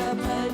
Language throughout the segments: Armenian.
Yes,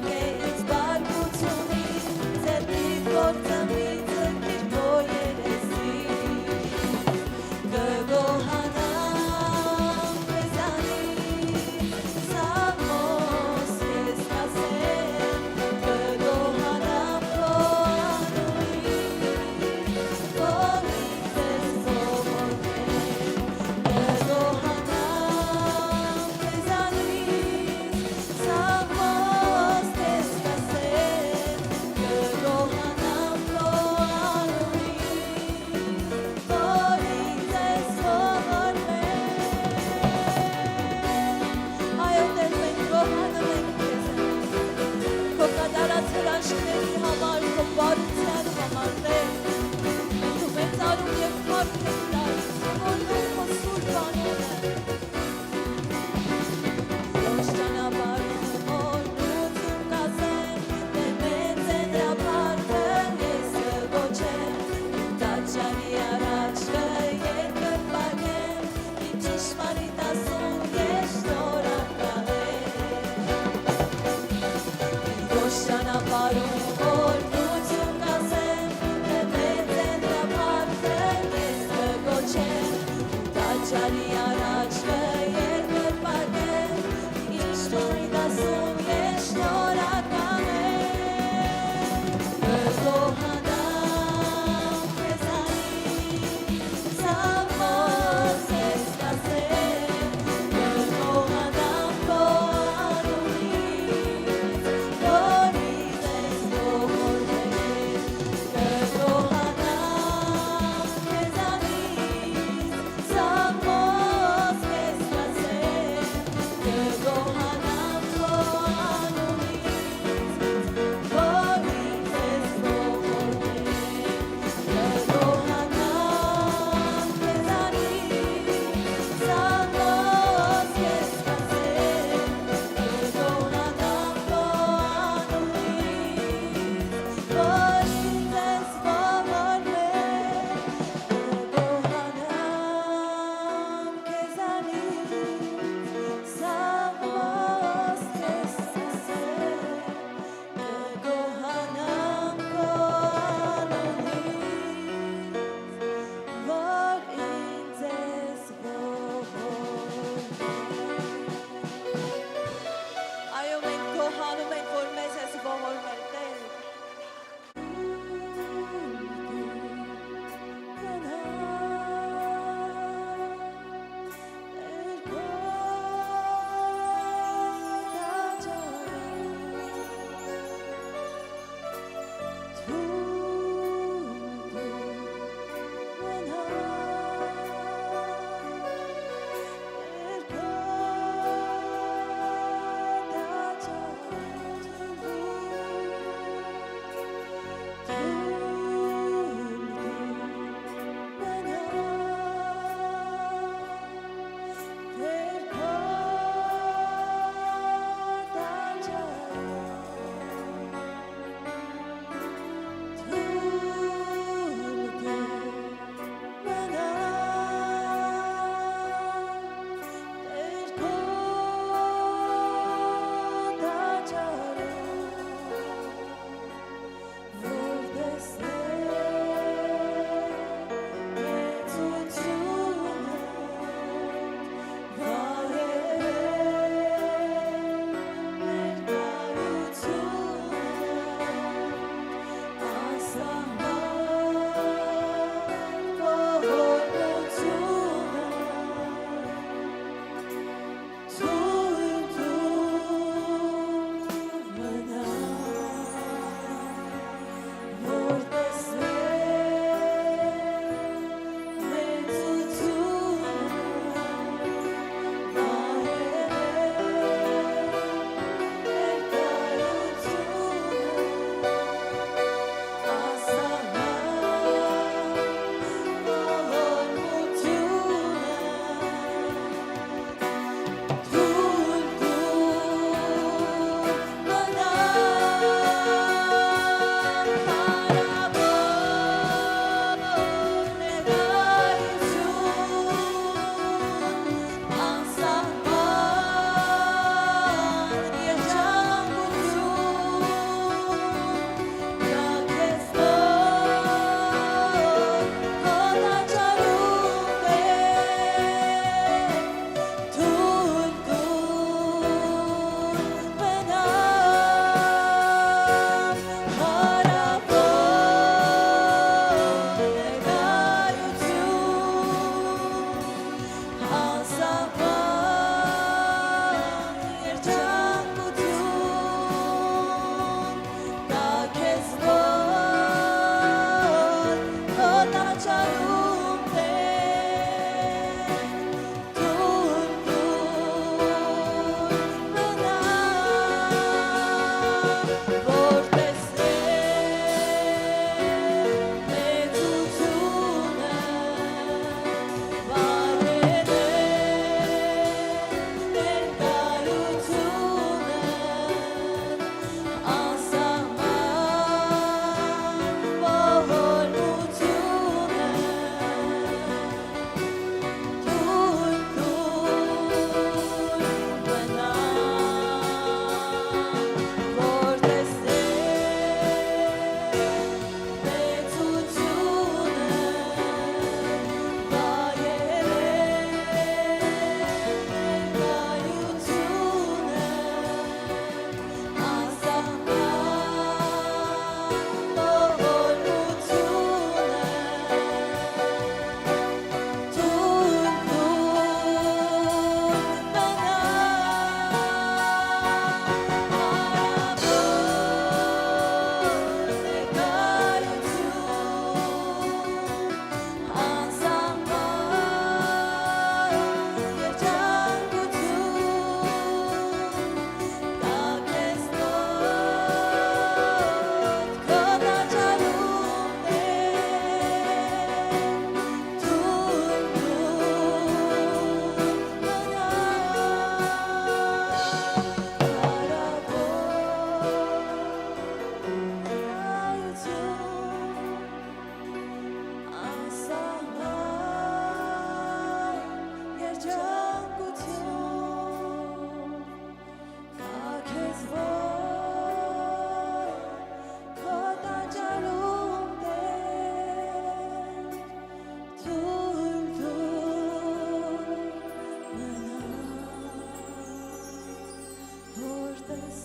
Թողնես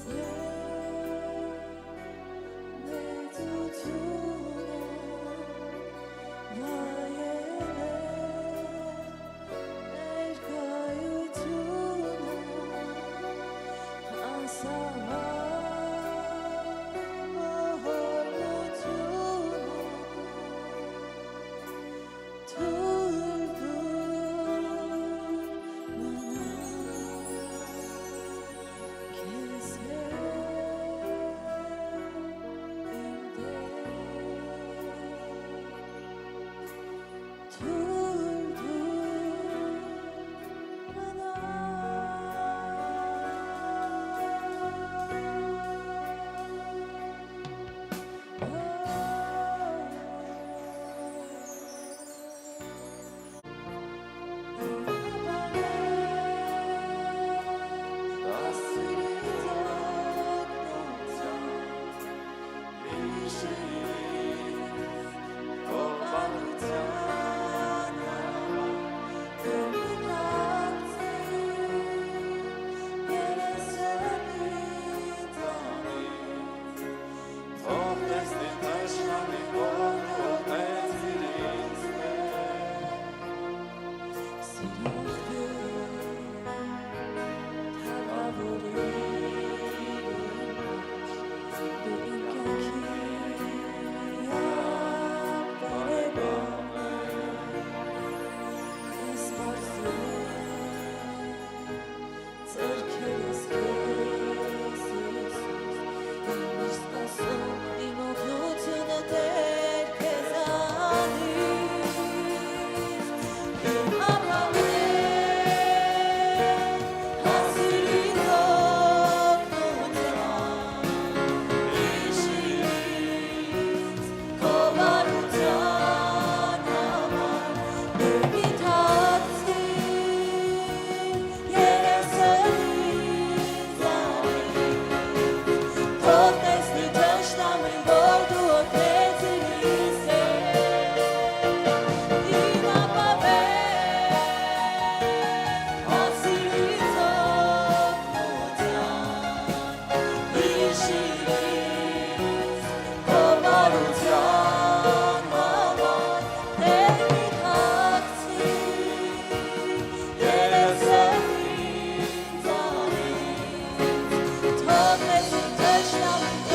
իմ թշնամին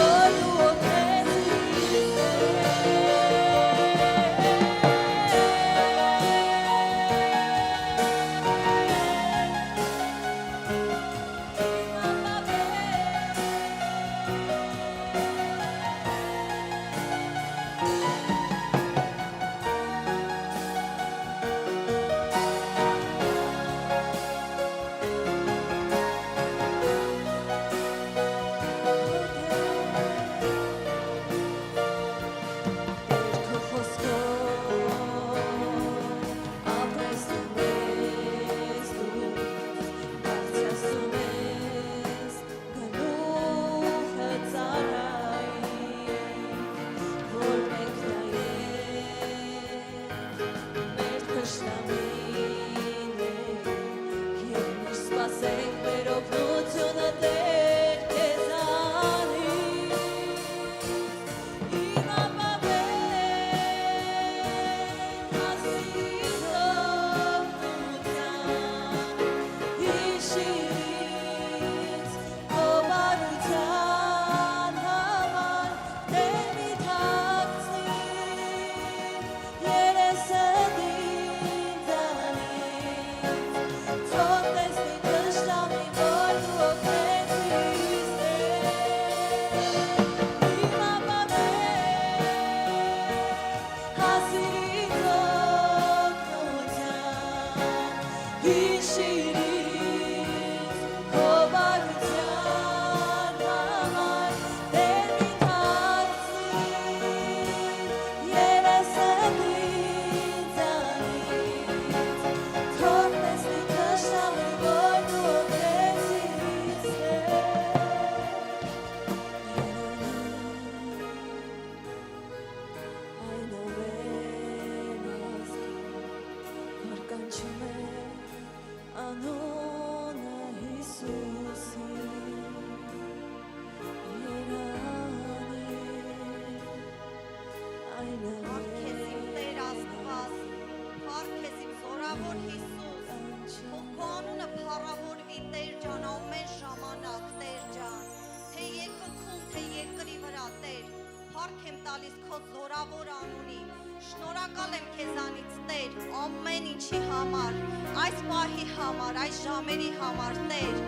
Փառք եմ տալիս քո զորավոր անունին։ Շնորհակալ եմ քեզանից, Տեր, ամեն ինչի համար, այս պահի համար, այս ժամերի համար, Տեր,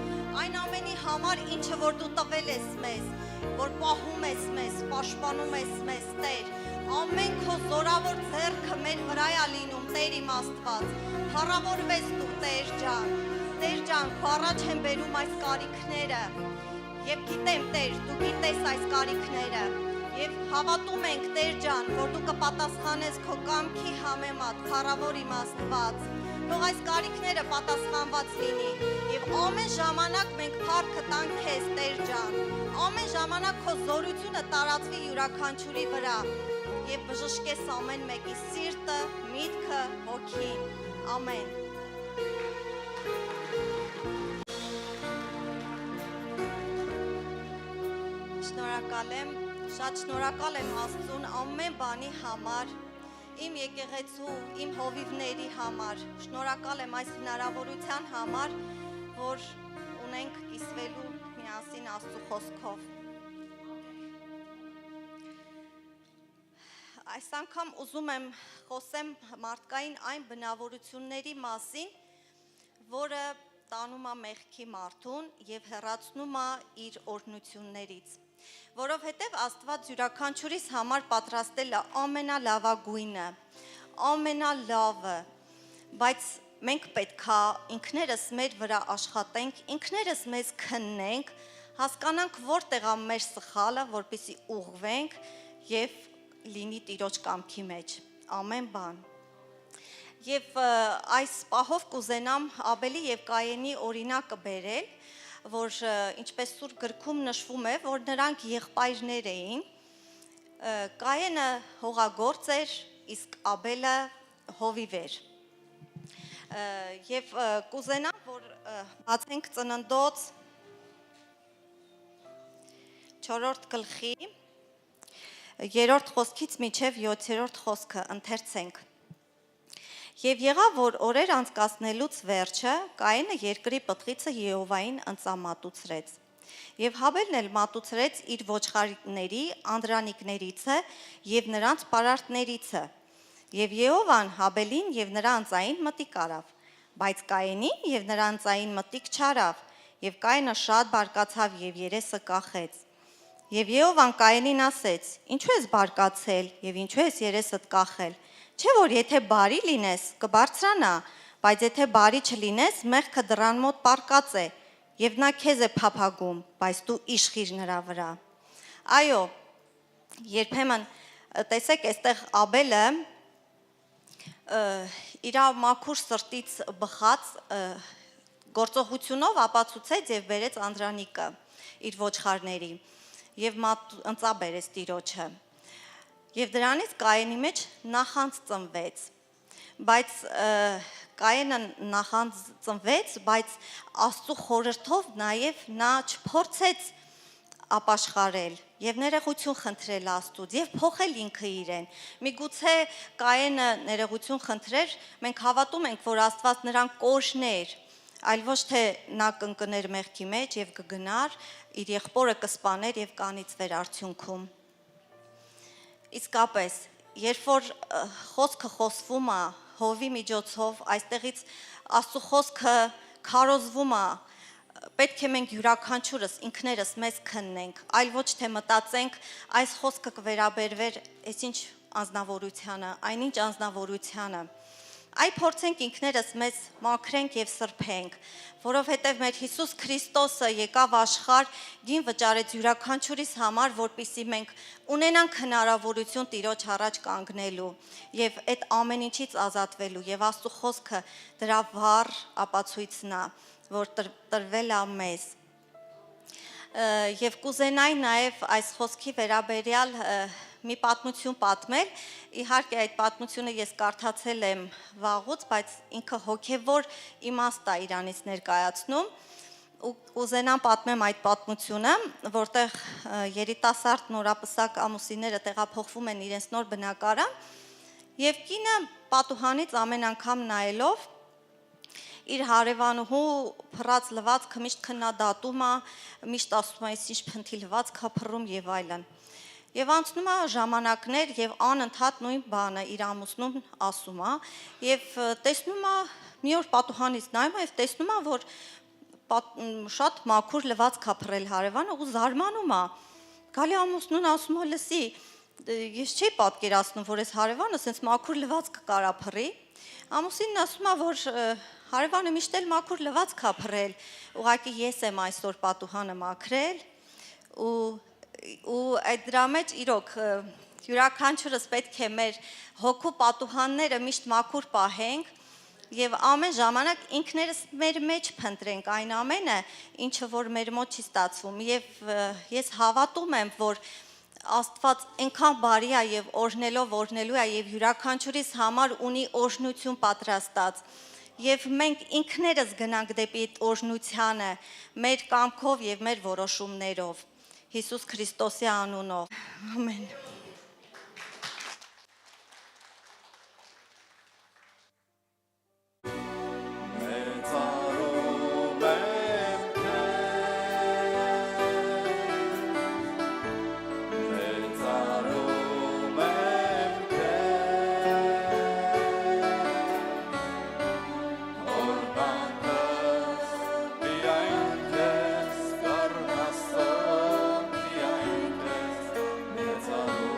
այն ամենի համար, ինչը որ դու տվել ես մեզ, որ պահում ես մեզ, պաշտպանում ես մեզ, Տեր, ամեն քո զորավոր ձեռքը մեր վրա է լինում, Տեր իմ Աստված, փառավորվես դու, Տեր ջան, քո առաջ եմ բերում այս կարիքները, եւ գիտեմ, Տեր, դու գիտես այս կարիքները, եւ հավատում ենք, Տեր ջան, որ դու կպատասխանես քո կամքի համեմատ, փառավոր իմ Աստված, թող այս կարիքները պատասխանված լինի, եւ ամեն ժամանակ մենք փառքը տանք քեզ, Տեր ջան, ամեն ժամանակ քո զորությունը տարածվի յուրաքանչյուրի վրա, եւ բժշկես ամեն մեկի սիրտը, միտքը, հոգին, ամեն։ Շատ շնորհակալ եմ Աստծուն ամեն բանի համար, իմ եկեղեցու, իմ հովիվների համար, շնորհակալ եմ այս հնարավորության համար, որ ունենք կիսվելու միասին Աստծու խոսքով։ Այս անգամ ուզում եմ խոսեմ մարդկային այն բնավորությունների մասին, որը տանում է մեղքի մարդուն եւ հեռացնում է իր օրհնություններից։ Որովհետև Աստված յուրաքանչյուրիս համար պատրաստել է ամենալավագույնը, ամենալավը, բայց մենք պետք է ինքներս մեր վրա աշխատենք, ինքներս մեզ քննենք, հասկանանք որտեղ է մեր սխալը, որպեսզի ուղղվենք եւ լինի Տիրոջ կամքի մեջ, ամեն բան։ Եվ այս պահով կուզենամ Աբելի եւ Կայենի օրինակը բերել, որ ինչպես Սուրբ գրքում նշվում է, որ նրանք եղբայրներ էին, Կայենը հողագործ էր, իսկ Աբելը հովիվ էր։ Եվ կուզենամ, որ բացենք Ծննդոց 4-րդ գլխի 3-րդ խոսքից մինչև 7-րդ խոսքը ընթերցենք։ Եվ եղավ, որ օրեր անցկացնելուց վերջը Կայենը երկրի պտղիցը Եհովային ընծամատուցրեց։ Եվ Հաբելն էլ մատուցրեց իր ոչխարների, անդրանիկներիցը եւ նրանց պարարտներիցը։ Եվ Եհովան Հաբելին եւ նրա անձային մտիկ արավ, բայց Կայենին եւ նրա անձային մտիկ չարավ, եւ Կայենը շատ բարկացավ եւ երեսը կախեց։ Եվ Եհովան Կայենին ասեց. «Ինչու ես բարկացել եւ ինչու ես երեսդ կախել։ Չէ՞ որ եթե բարի լինես, կբարձրանա, բայց եթե բարի չլինես, մեղքը դռան մոտ պառկած է, եւ նա քեզ է փափագում, բայց դու իշխիր նրա վրա»։ Այո, երբեմն տեսեք, այստեղ Աբելը իր մաքուր սրտից բխած գործողությունով ապացուցեց եւ բերեց անդրանիկը իր ոչխարների եւ ընծաբերեց Տիրոջը։ Եվ դրանից Կայենի մեջ նախանձ ծնվեց, բայց Կայենը նախանձ ծնվեց, բայց Աստծու խորհրդով նաև նա չփորձեց ապաշխարել եւ ներողություն խնդրել Աստծուց եւ փոխել ինքը իրեն։ Միգուցե Կայենը ներողություն խնդրեր, մենք հավատում ենք, որ Աստված նրան կօրհներ, այլ ոչ թե նա կընկներ մեղքի մեջ եւ կգնար, իր եղբորը կսպաներ եւ կանիծվեր արդյունքում։ Իսկապես, երբ որ խոսքը խոսվում է հովի միջոցով, այստեղից Աստծո խոսքը քարոզվում է, պետք է մենք յուրաքանչյուրս ինքներս մեզ քննենք, այլ ոչ թե մտածենք այս խոսքը կվերաբերվեր այսինչ անձնավորությանը, այնինչ անձնավորությանը։ Այ փորձենք ինքներս մեզ մաքրենք եւ սրբենք, որովհետեւ մեր Հիսուս Քրիստոսը եկավ աշխարհ, դին վճարեց յուրաքանչյուրիս համար, որպեսզի մենք ունենանք հնարավորություն Տիրոջ առաջ կանգնելու եւ այդ ամեն ինչից ազատվելու եւ Աստծո խոսքը դրա վառ ապացույցն է, որ տրվել է մեզ։ Եվ կուզենայի նաեւ այս խոսքի վերաբերյալ մի պատմություն պատմել, իհարկե այդ պատմությունը ես կարդացել եմ վաղուց, բայց ինքը հոգևոր իմաստ է իրանից ներկայացնում, ու կուզենամ պատմեմ այդ պատմությունը, որտեղ երիտասարդ նորապսակ ամուսինները տեղափոխվում են իրենց նոր բնակարան, եւ կինը պատուհանից ամեն անգամ նայելով իր հարևանուհու փռած լվացքը միշտ քննադատում է, միշտ ասում է, ինչ փնթի լվացք է փռում եւ այլն։ Եվ անցնում է ժամանակներ եւ անընդհատ նույն բանը իր ամուսնուն ասում է եւ տեսնում է մի օր պատուհանից նայում է եւ տեսնում է որ շատ մաքուր լվացք ա փռել հարևանը ու զարմանում է գալի ամուսնուն ասում է լսի ես չի պատկերացնում որ այս հարևանը sense մաքուր լվացք կարա փռի ամուսինն ասում է որ հարևանը միշտ էլ մաքուր լվացք ա փռել ուղղակի ես եմ այսօր պատուհանը մաքրել ու այդ դրա մեջ իրոք յուրաքանչյուրս պետք է մեր հոգու պատուհանները միշտ մաքուր պահենք եւ ամեն ժամանակ ինքներս մեր մեջ փնտրենք այն ամենը ինչը որ մեր մոտ չի ստացվում եւ ես հավատում եմ որ Աստված այնքան բարի է եւ օրհնելու է եւ յուրաքանչյուրիս համար ունի օրհնություն պատրաստած եւ մենք ինքներս գնանք դեպի այդ օրհնությանը մեր կամքով եւ մեր որոշումներով Հիսուս Քրիստոսի անունով ամեն Մեծարում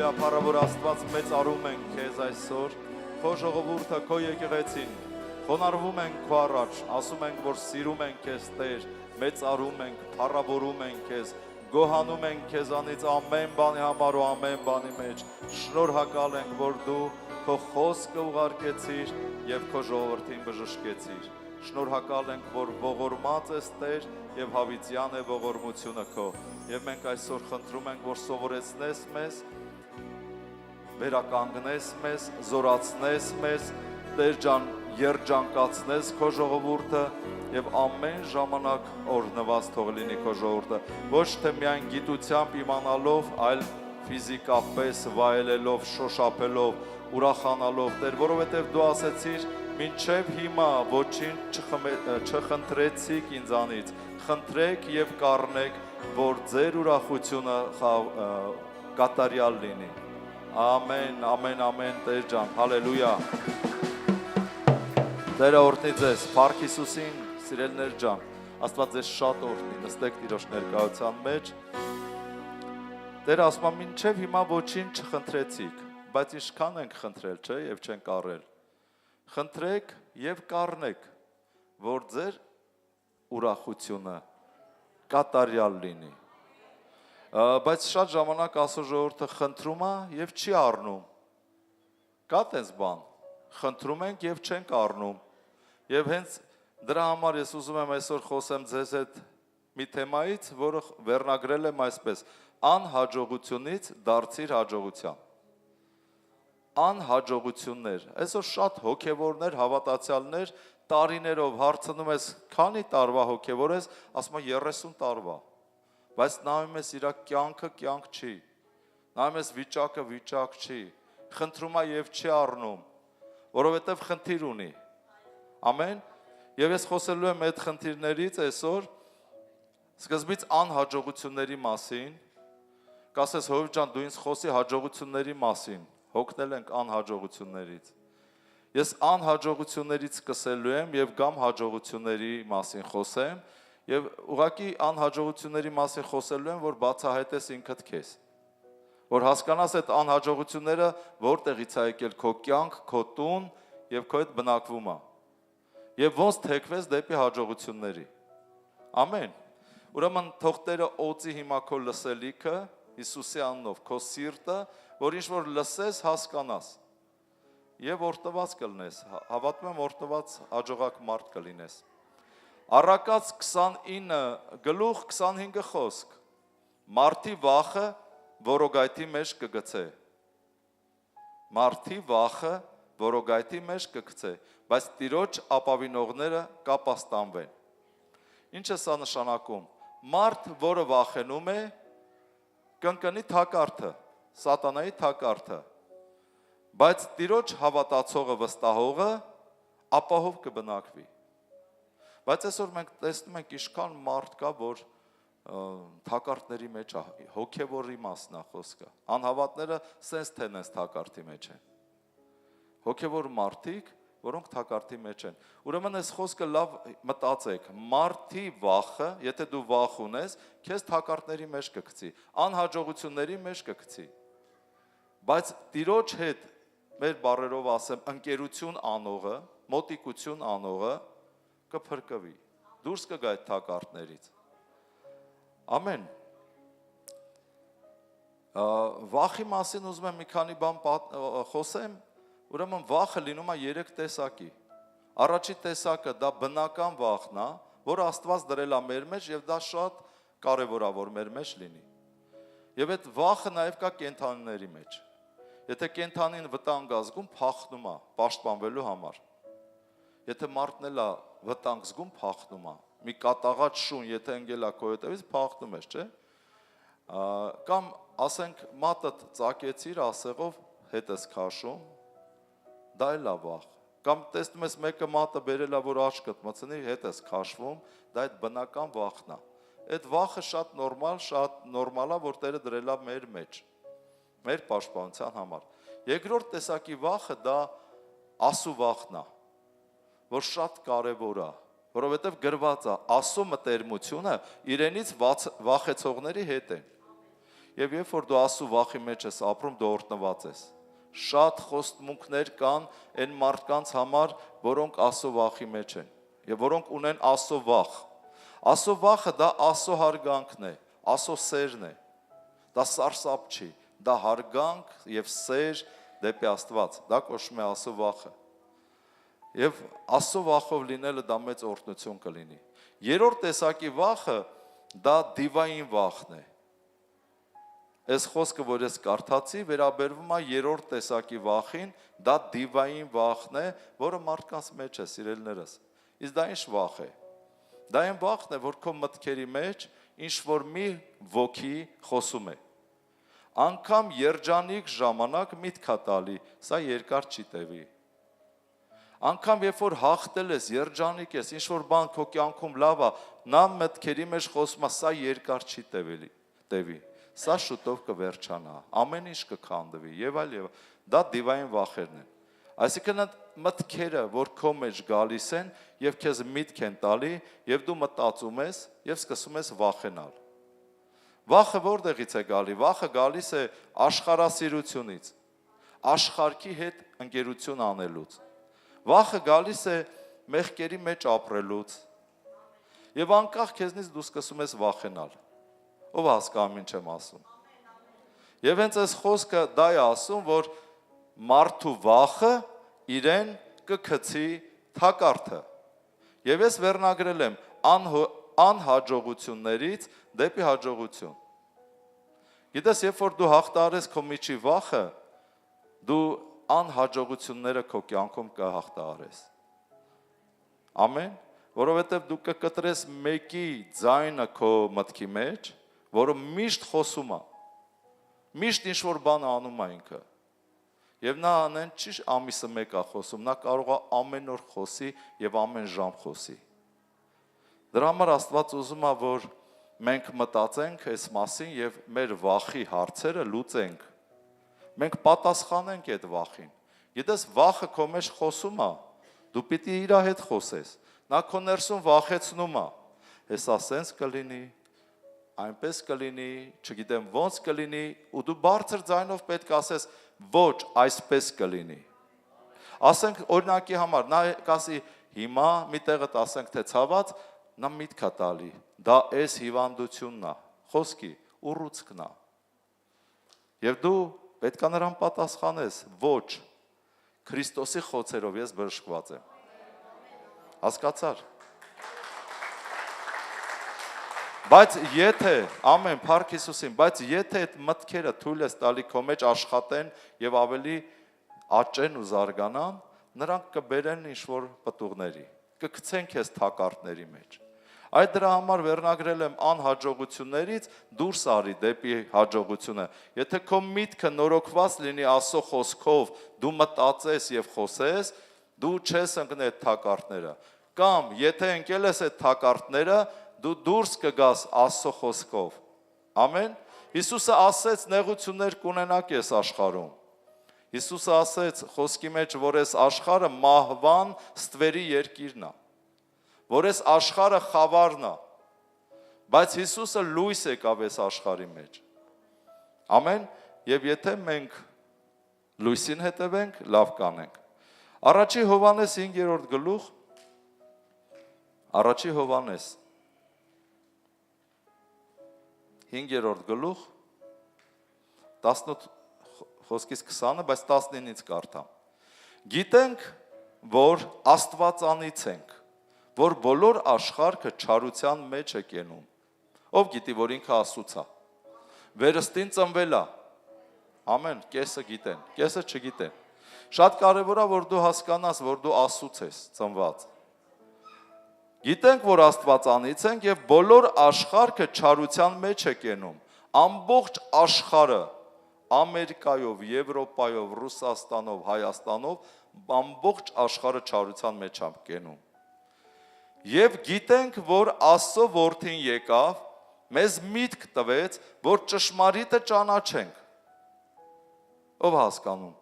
Հալելույա, փառավոր Աստված, մեծարում ենք քեզ այսօր, քո ժողովուրդը, քո եկեղեցին, խոնարհվում ենք քո առաջ, ասում ենք, որ սիրում ենք քեզ, Տեր, մեծարում ենք, փառավորում ենք քեզ, գոհանում ենք քեզանից ամեն բանի համար ու ամեն բանի մեջ, շնորհակալ ենք, որ դու քո խոսքը ուղարկեցիր եւ քո ժողովրդին բժշկեցիր։ Շնորհակալ ենք, որ ողորմած ես Տեր եւ հավիտյան է ողորմությունը քո։ Եվ մենք այսօր խնդրում ենք, որ սովորեցնես մեզ, վերականգնես մեզ, զորացնես մեզ, Տեր ջան, երջանկացնես քո ժողովուրդը եւ ամեն ժամանակ օրհնված թող լինի քո ժողովուրդը։ Ոչ թե միայն գիտությամբ իմանալով, այլ ֆիզիկապես վայելելով, շոշափելով, ուրախանալով, Տեր, որովհետեւ դու ասեցիր, մինչև հիմա ոչինչ չխնդրեցիք ինձանից, խնդրեք եւ կառնեք, որ ձեր ուրախությունը կատարյալ լինի։ Ամեն, ամեն, ամեն, Տեր ջան, հալելույա։ Տերը օրհնի ձեզ, Փառք Հիսուսին, սիրելիներ ջան, Աստված ձեզ շատ օրհնի, նստեք Տիրոջ ներկայության մեջ։ Տերը ասում է, մինչև հիմա ոչինչ չխնդրեցիք, բայց ինչքան ենք խնդրել, չէ, եւ չենք առել։ Խնդրեք եւ կառնեք, որ ձեր ուրախությունը կատարյալ լինի։ Բայց շատ ժամանակ Աստծո ժողովուրդը խնդրում է եւ չի առնում։ Կա տես բան, խնդրում ենք եւ չենք առնում։ Եվ հենց դրա համար ես ուզում եմ այսօր խոսեմ ձեզ հետ մի թեմայից, որը վերնագրել եմ այսպես. անհաջողությունից դարձիր հաջողության։ Անհաջողություններ։ Այսօր շատ հոգևորներ, հավատացյալներ տարիներով հարցնում ես, քանի տարվա հոգևոր ես, ասում է 30 տարվա։ Բայց նայում ես իր կյանքը կյանք չի։ Նայում ես վիճակը վիճակ չի։ Խնդրում է եւ չի առնում, որովհետեւ խնդիր ունի։ Ամեն։ Եվ ես խոսելու եմ այդ խնդիրներից այսօր սկզբից անհաջողությունների մասին։ Կասես Հովիվ ջան, դու ինձ խոսի հաջողությունների մասին։ Հոգնել ենք անհաջողություններից։ Ես անհաջողություններից սկսելու եմ եւ գամ հաջողությունների մասին խոսեմ եւ ուղղակի անհաջողությունների մասին խոսելու եմ, որ բացահայտես ինքդ քեզ։ Որ հասկանաս այդ անհաջողությունները որտեղից է եկել քո կյանք, քո տուն եւ քո այդ բնակվում է։ Եվ ոնց թեքվես դեպի հաջողությունների։ Ամեն։ Ուրեմն թող Տերը օծի հիմա քո լսելիքը Հիսուսի անունով, քո սիրտը, որ ինչ որ լսես, հասկանաս։ Եվ օրհնված կլինես, հավատում եմ օրհնված հաջողակ մարդ կլինես։ Առակաց 29 գլուխ 25 խոսք։ Մարդի վախը որոգայթի մեջ կգցե։ Մարդի վախը որոգայթի մեջ կգցե, բայց Տիրոջ ապավինողները կապաստանվեն։ Ինչ է սա նշանակում։ Մարդ, որը վախենում է, կընկնի թակարդը, սատանայի թակարդը, բայց Տիրոջ հավատացողը վստահողը ապահով կբնակվի։ Բայց այսօր մենք տեսնում ենք ինչքան մարդ կա, որ թակարդների մեջ է, հոգևորի մասն է խոսքը։ Անհավատները սենց թենես թակարդի մեջ են։ Հոգևոր մարդիկ, որոնք թակարդի մեջ են։ Ուրեմն այս խոսքը լավ մտածեք, մարդի վախը, եթե դու վախ ունես, քեզ թակարդների մեջ կգցի, անհաջողությունների մեջ կգցի։ Բայց Տիրոջ հետ, մեր բառերով ասեմ, ընկերություն անողը, մոտիկություն անողը կփրկվի, դուրս կգա այդ թակարդներից։ Ամեն։ Վախի մասին ուզում եմ մի քանի բան խոսեմ, ուրեմն վախը լինում է 3 տեսակի։ Առաջի տեսակը դա բնական վախն է, որ Աստված դրել է մեր մեջ եւ դա շատ կարեւոր է, որ մեր մեջ լինի։ Եվ այդ վախը նաեւ կա կենդանիների մեջ։ Եթե կենդանին վտանգ ազգում, փախնում է պաշտպանվելու համար։ Եթե մարդն էլ է վտանգ զգում, փախնում է։ Մի կատաղած շուն, եթե ընկել է քո հետևից, փախնում ես, չէ՞։ Կամ ասենք մատը ծակեցիր ասեղով, հետ ես քաշում, դա էլ է վախ։ Կամ տեսնում ես մեկը մատը բերել է, որ աչքդ մցնի, հետ ես քաշվում, դա այդ բնական վախն է։ Այդ վախը շատ նորմալ է, որ Տերը դրել է մեր մեջ, մեր պաշտպանության համար։ Երկրորդ տեսակի վախը դա ասու վախն է, որ շատ կարևոր է, որովհետև գրված է, ասու մտերմությունը իրենից վախեցողների հետ է։ եւ երբ որ դու Աստծո վախի մեջ ես ապրում, դու օրհնված ես։ Շատ խոստմունքներ կան այն մարդկանց համար, որոնք Աստծո վախի մեջ են եւ որոնք ունեն Աստծո վախ։ Աստծո վախը դա Աստծո հարգանքն է, Աստծո սերն է։ Դա սարսափ չի, դա հարգանք եւ սեր դեպի Աստված։ Դա կոչվում է Աստծո վախը։ Եվ Աստծո վախով լինելը դա մեծ օրհնություն կլինի։ Երրորդ տեսակի վախը դա դիվային վախն է։ Այս խոսքը, որ ես կարդացի, վերաբերվում է երրորդ տեսակի վախին, դա դիվային վախն է, որը մարդկանց մեջ է, սիրելիներս։ Իսկ դա ինչ վախ է։ Դա այն վախն է, որ քո մտքերի մեջ ինչ որ մի ոգի խոսում է։ Անկամ երջանիկ ժամանակ միտք է տալի, սա երկար չի տևի։ Անկամ երբ որ հաղթել ես, երջանիկ ես, ինչ որ բան քո կյանքում լավ է, նա մտքերի մեջ խոսում է, սա երկար չի տևի։ Սա շուտով կվերջանա, ամեն ինչ կքանդվի եւ այլ եւ դա դիվային վախերն են։ Այսինքն մտքերը, որ քո մեջ գալիս են եւ քեզ միտք են տալի եւ դու մտածում ես եւ սկսում ես վախենալ։ Վախը որտեղից է գալի։ Վախը գալիս է աշխարհասիրությունից, աշխարհքի հետ ընկերություն անելուց։ Վախը գալիս է մեղքերի մեջ ապրելուց եւ անկախ քեզնից դու սկսում ես վախենալ։ Ով հասկանում ինչ եմ ասում։ Եվ հենց այս խոսքը դա է ասում, որ մարդու վախը իրեն կգցի թակարդը։ Եվ ես վերնագրել եմ անհաջողություններից դեպի հաջողություն։ Գիտես, երբ որ դու հաղթահարես քո միջի վախը, դու անհաջողությունները քո կյանքում կհաղթահարես։ Ամեն, որովհետև դու կկտրես մեկի ձայնը քո մտքի մեջ, որը միշտ խոսում է, միշտ ինչ-որ բան անում է ինքը, և նա անեն չի ամիսը մեկ է խոսում, նա կարող է ամեն օր խոսի և ամեն ժամ խոսի։ Դրա համար Աստված ուզում է, որ մենք մտածենք այս մասին և մեր վախի հարցերը լուծենք, մենք պատասխանենք այդ վախին, գիտես վախը քո մեջ խոսում է, դու պիտի իր հետ խոսես, նա քո ներսում վախեցնում է, հեսա սենց կլինի, այնպես կլինի, չգիտեմ ոնց կլինի, ու դու բարձր ձայնով պետք ասես, ոչ, այսպես կլինի։ Ասենք օրինակի համար, նա կասի հիմա մի տեղը ասենք թե ցաված, նա միտք է տալի, դա այս հիվանդությունն է, խոսքի, ուռուցքն է։ Եվ դու պետք է նրան պատասխանես, ոչ, Քրիստոսի խոցերով ես բժշկված եմ։ Հասկացար։ Բայց եթե, ամեն, փառք Հիսուսին, բայց եթե այդ մտքերը թույլ ես տալի քո մեջ աշխատեն եւ ավելի աճեն ու զարգանան, նրանք կբերեն ինչ-որ պտուղների, կգցեն քեզ թակարդների մեջ։ Այդ դրա համար վերնագրել եմ անհաջողություններից դուրս արի դեպի հաջողությունը։ Եթե քո միտքը նորոգված լինի Աստծո խոսքով, դու մտածես եւ խոսես, դու չես ընկնի այդ թակարդները։ Կամ եթե ընկել ես այդ թակարդները, դու դուրս կգաս Աստծո խոսքով։ Ամեն։ Հիսուսը ասեց նեղություններ կունենաք ես աշխարհում։ Հիսուսը ասեց խոսքի մեջ, որ այս աշխարհը մահվան ստվերի երկիրն է, որ այս աշխարհը խավարն է, բայց Հիսուսը լույս եկավ այս աշխարհի մեջ։ Ամեն։ Եվ եթե մենք լույսին հետևենք, լավ կանենք։ Առաջի Հովհաննես 5-րդ գլուխ, առաջի Հովհաննես 5-րդ գլուխ 18 խոսքից 20-ը, բայց 19-ից կարդամ։ Գիտենք, որ Աստվածանից ենք, որ բոլոր աշխարհը չարության մեջ է կենում։ Ով գիտի, որ ինքը Աստծուց է։ Վերստին ծնվել է։ Ամեն, կեսը գիտեն, կեսը չգիտեն։ Շատ կարևոր է, որ դու հասկանաս, որ դու Աստծուց ես ծնված։ Գիտենք, որ Աստվածանից ենք եւ բոլոր աշխարհը չարության մեջ է կենում։ Ամբողջ աշխարհը Ամերիկայով, Եվրոպայով, Ռուսաստանով, Հայաստանով, ամբողջ աշխարհը չարության մեջ է կենում։ Եվ գիտենք, որ Աստծո որդին եկավ, մեզ միտք տվեց, որ ճշմարիտը ճանաչենք։ Ով հասկանում։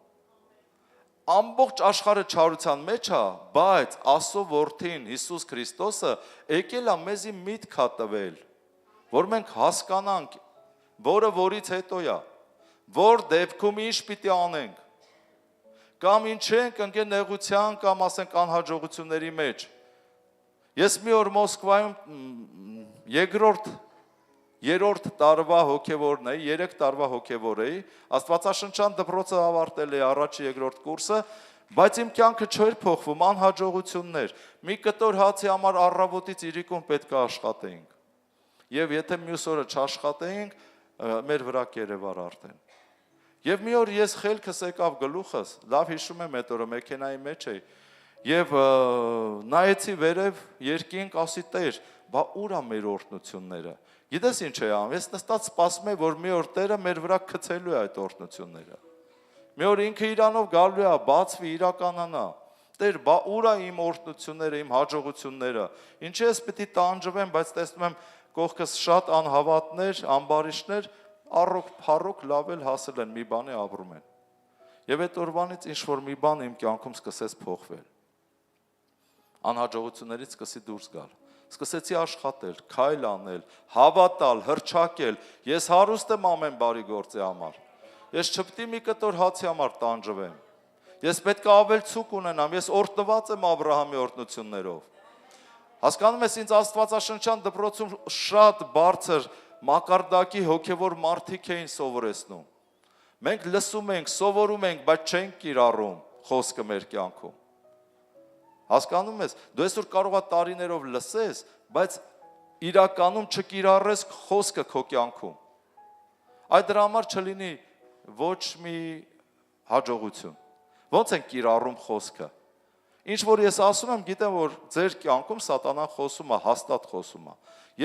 Ամբողջ աշխարհը չարության մեջ է, բայց Աստծո որդին Հիսուս Քրիստոսը եկել է մեզի միտք տվել, որ մենք հասկանանք որը որից հետո է, որ դեպքում ինչ պիտի անենք, կամ ինչ ենք ընկել նեղության կամ ասենք անհաջողությունների մեջ։ Ես մի օր Մոսկվայում երրորդ տարվա հոգևորն էի, 3 տարվա հոգևոր էի, Աստվածաշնչյան դպրոցը ավարտել էի առաջի երկրորդ կուրսը, բայց իմ կյանքը չէր փոխվում, անհաջողություններ։ Մի կտոր հացի համար առավոտից իրիկուն պետք է աշխատեինք։ Եվ եթե մյուս օրը չաշխատեինք, մեր վրա կերևար արդեն։ Եվ մի օր ես խելքս եկավ գլուխս, լավ հիշում եմ այդ օրը մեքենայի մեջ էի, եւ նայեցի վերև երկինք, ասի Տեր, բա ուր է մեր օրհնությունները։ Գիտես ինչ է անում, ես նստած սպասում եմ, որ մի օր Տերը մեր վրա գցելու է այդ օրհնությունները։ Մի օր ինքը իրանով գալու է, բացվի, իրականանա։ Տեր, բա ուր է իմ օրհնությունները, իմ հաջողությունները։ Ինչի ես պիտի տանջվեմ, բայց տեսնում եմ կողքս շատ անհավատներ, ամբարիշներ, առոք փառոք լավ էլ հասել են, մի բանի ապրում են։ Եվ այդ օրվանից ինչ որ մի բան իմ կյանքում սկսեց փոխվել։ Անհաջողություններից սկսի դուրս գալ։ Սկսեցի աշխատել, քայլ անել, հավատալ, հռչակել։ Ես հարուստ եմ ամեն բարի գործի համար։ Ես չպետք է մի կտոր հացի համար տանջվեմ։ Ես պետք է ավել ցուկ ունենամ, ես օրհնված եմ Աբրահամի օրհնություններով։ Հասկանում ես, ինձ Աստվածաշնչյան դպրոցում շատ բարձր մակարդակի հոգևոր մարդիկ էին սովորեցնում։ Մենք լսում ենք, սովորում ենք, բայց չենք կիրառում խոսքը մեր կյանքում։ Հասկանում ես, դու այսօր կարող ես տարիներով լսես, բայց իրականում չկիրառես խոսքը քո կյանքում։ Այդ դրա համար չլինի ոչ մի հաջողություն։ Ոնց են կիրառում խոսքը։ Ինչ որ ես ասում եմ, գիտեմ, որ ձեր կյանքում սատանան խոսում է, հաստատ խոսում է,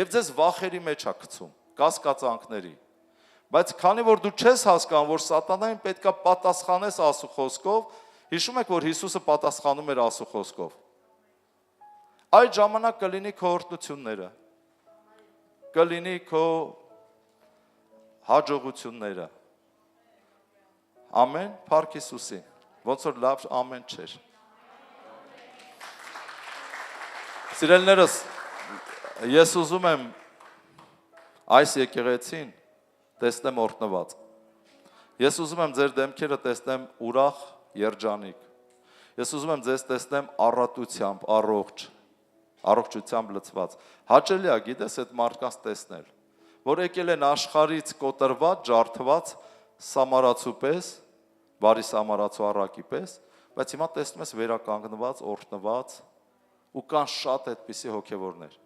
եւ ձեզ վախերի մեջ է գցում, կասկածանքների։ Բայց քանի որ դու չես հասկանում, որ սատանային պետքա պատասխանես Աստծո խոսքով, հիշում եք, որ Հիսուսը պատասխանում էր Աստծո խոսքով։ Այդ ժամանակ կլինի քո օրհնությունները, կլինի քո հաջողությունները։ Ամեն, փառք Հիսուսին։ Ոնց որ լավ ամեն չէր։ Սիրելիներս, ես ուզում եմ այս եկեղեցին տեսնեմ օրհնված։ Ես ուզում եմ ձեր դեմքերը տեսնեմ ուրախ, երջանիկ։ Ես ուզում եմ ձեզ տեսնեմ առատությամբ, առողջությամբ լցված։ Հաճելի է, գիտես, այդ մարդկանց տեսնել, որ եկել են աշխարհից կոտրված, ջարդված, սամարացու պես, բարի սամարացու առակի պես, բայց հիմա տեսնում ես վերականգնված, օրհնված ու կան շատ այդպիսի հոգևորներ։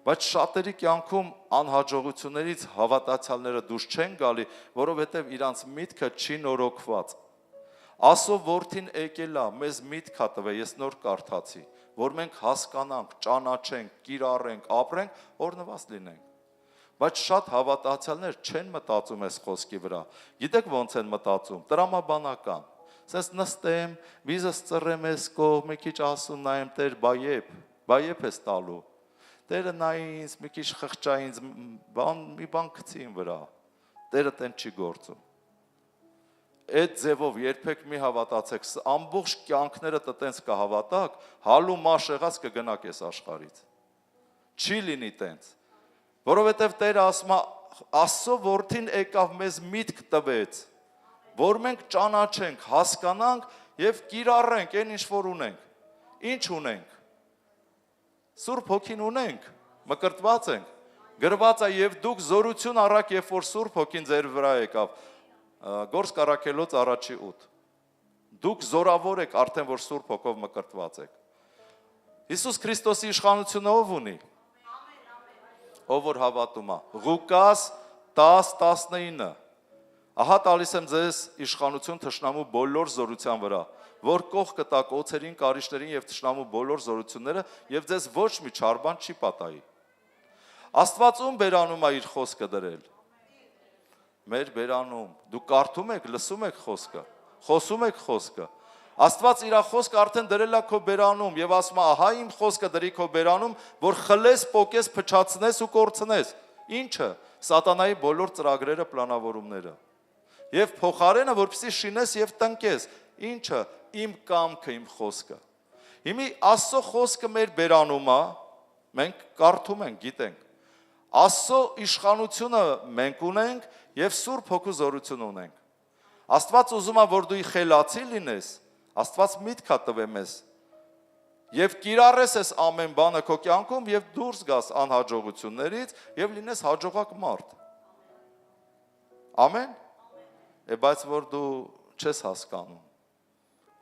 Բայց շատերի կյանքում անհաջողություններից հավատացյալները դուրս չեն գալի, որովհետև իրանց միտքը չի նորոգված։ Աստծո որդին եկել է, մեզ միտք է տվել, ես նոր կարդացի, որ մենք հասկանանք, ճանաչենք, կիրառենք, ապրենք, օրհնված լինենք։ Բայց շատ հավատացյալներ չեն մտածում այս խոսքի վրա։ Գիտեք ոնց են մտածում, տրամաբանական։ Սենց նստեմ, վիզս ծռեմ ես կողմ, մի քիչ ասում նայեմ, Տեր, բա երբ ես տալու։ Տերը նայի ինձ, մի քիչ խղճա ինձ, մի բան գցի իմ վրա։ Տերը տեն չի գործում։ Այդ ձևով երբեք մի հավատացեք, ամբողջ կյանքները տենց կհավատակ, հալու մաշ եղած կգնաք այս աշխարհից։ Չի լինի տենց։ Որովհետև Տերը ասում է, Աստծո որդին եկավ մեզ միտք տվեց, որ մենք ճանաչենք, հասկանանք եւ կիրառենք այն ինչ որ ունենք։ Ինչ ունենք։ Սուրբ Հոգին ունենք, մկրտված ենք, գրված է եւ դուք զորություն առաք, երբ որ Սուրբ Հոգին ձեր վրա եկավ։ Գործ Կարաքելոց 1:8։ Դուք զորավոր եք արդեն, որ Սուրբ Հոգով մկրտված եք։ Հիսուս Քրիստոսի իշխանությունը ով ունի։ Ով որ հավատում է։ Ղուկաս 10:19։ Ահա տալիս եմ ձեզ իշխանություն թշնամու բոլոր զորության վրա, որ կող կտակ օձերին, կարիճներին եւ թշնամու բոլոր զորությունները եւ ձեզ ոչ մի չար բան չի պատահի։ Աստված ում բերանում է իր խոսքը դրել։ Մեր բերանում։ Դուք կարդում եք, լսում եք խոսքը, խոսում եք խոսքը։ Աստված իր խոսքը արդեն դրել է քո բերանում եւ ասում է, ահա իմ խոսքը դրի քո բերանում, որ խլես, պոկես, փչացնես ու կորցնես։ Ինչը։ Սատանայի բոլոր ծրագրերը, պլանավորումները։ Եվ փոխարենը, որպեսզի շինես եւ տնկես։ Ինչը։ Իմ կամքը, իմ խոսքը։ Հիմի Աստծո խոսքը մեր բերանում է, մենք կարդում ենք, գիտենք։ Աստծո իշխանությունը մենք ունենք եւ Սուրբ Հոգու զորություն ունենք։ Աստված ուզում է, որ դու խելացի լինես, Աստված միտք է տվել մեզ։ Եվ կիրառես այս ամեն բանը քո կյանքում եւ դուրս գաս անհաջողություններից եւ լինես հաջողակ մարդ։ Ամեն։ Բայց որ դու չես հասկանում։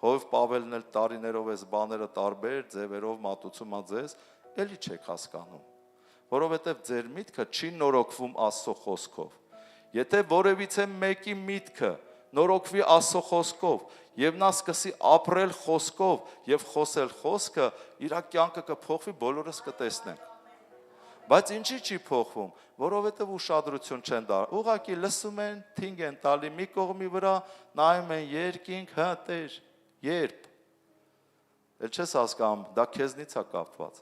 Հով Պավելն էլ տարիներով այս բաները տարբեր ձևերով մատուցում ա ձեզ, էլի չեք հասկանում։ Որովհետեւ ձեր միտքը չի նորոգվում Աստծո խոսքով։ Եթե որևիցե մեկի միտքը նորոգվի Աստծո խոսքով եւ նա սկսի ապրել խոսքով եւ խոսել խոսքը, իր կյանքը կփոխվի, բոլորս կտեսնենք։ Բայց ինչի չի փոխվում, որովհետեւ ուշադրություն չեն դառ։ Ուղղակի լսում են, թինգ են տալի մի կողմի վրա, նայում են երկինք, հա Տեր, երբ։ Էլ չես հասկանում, դա քեզնից է կապված։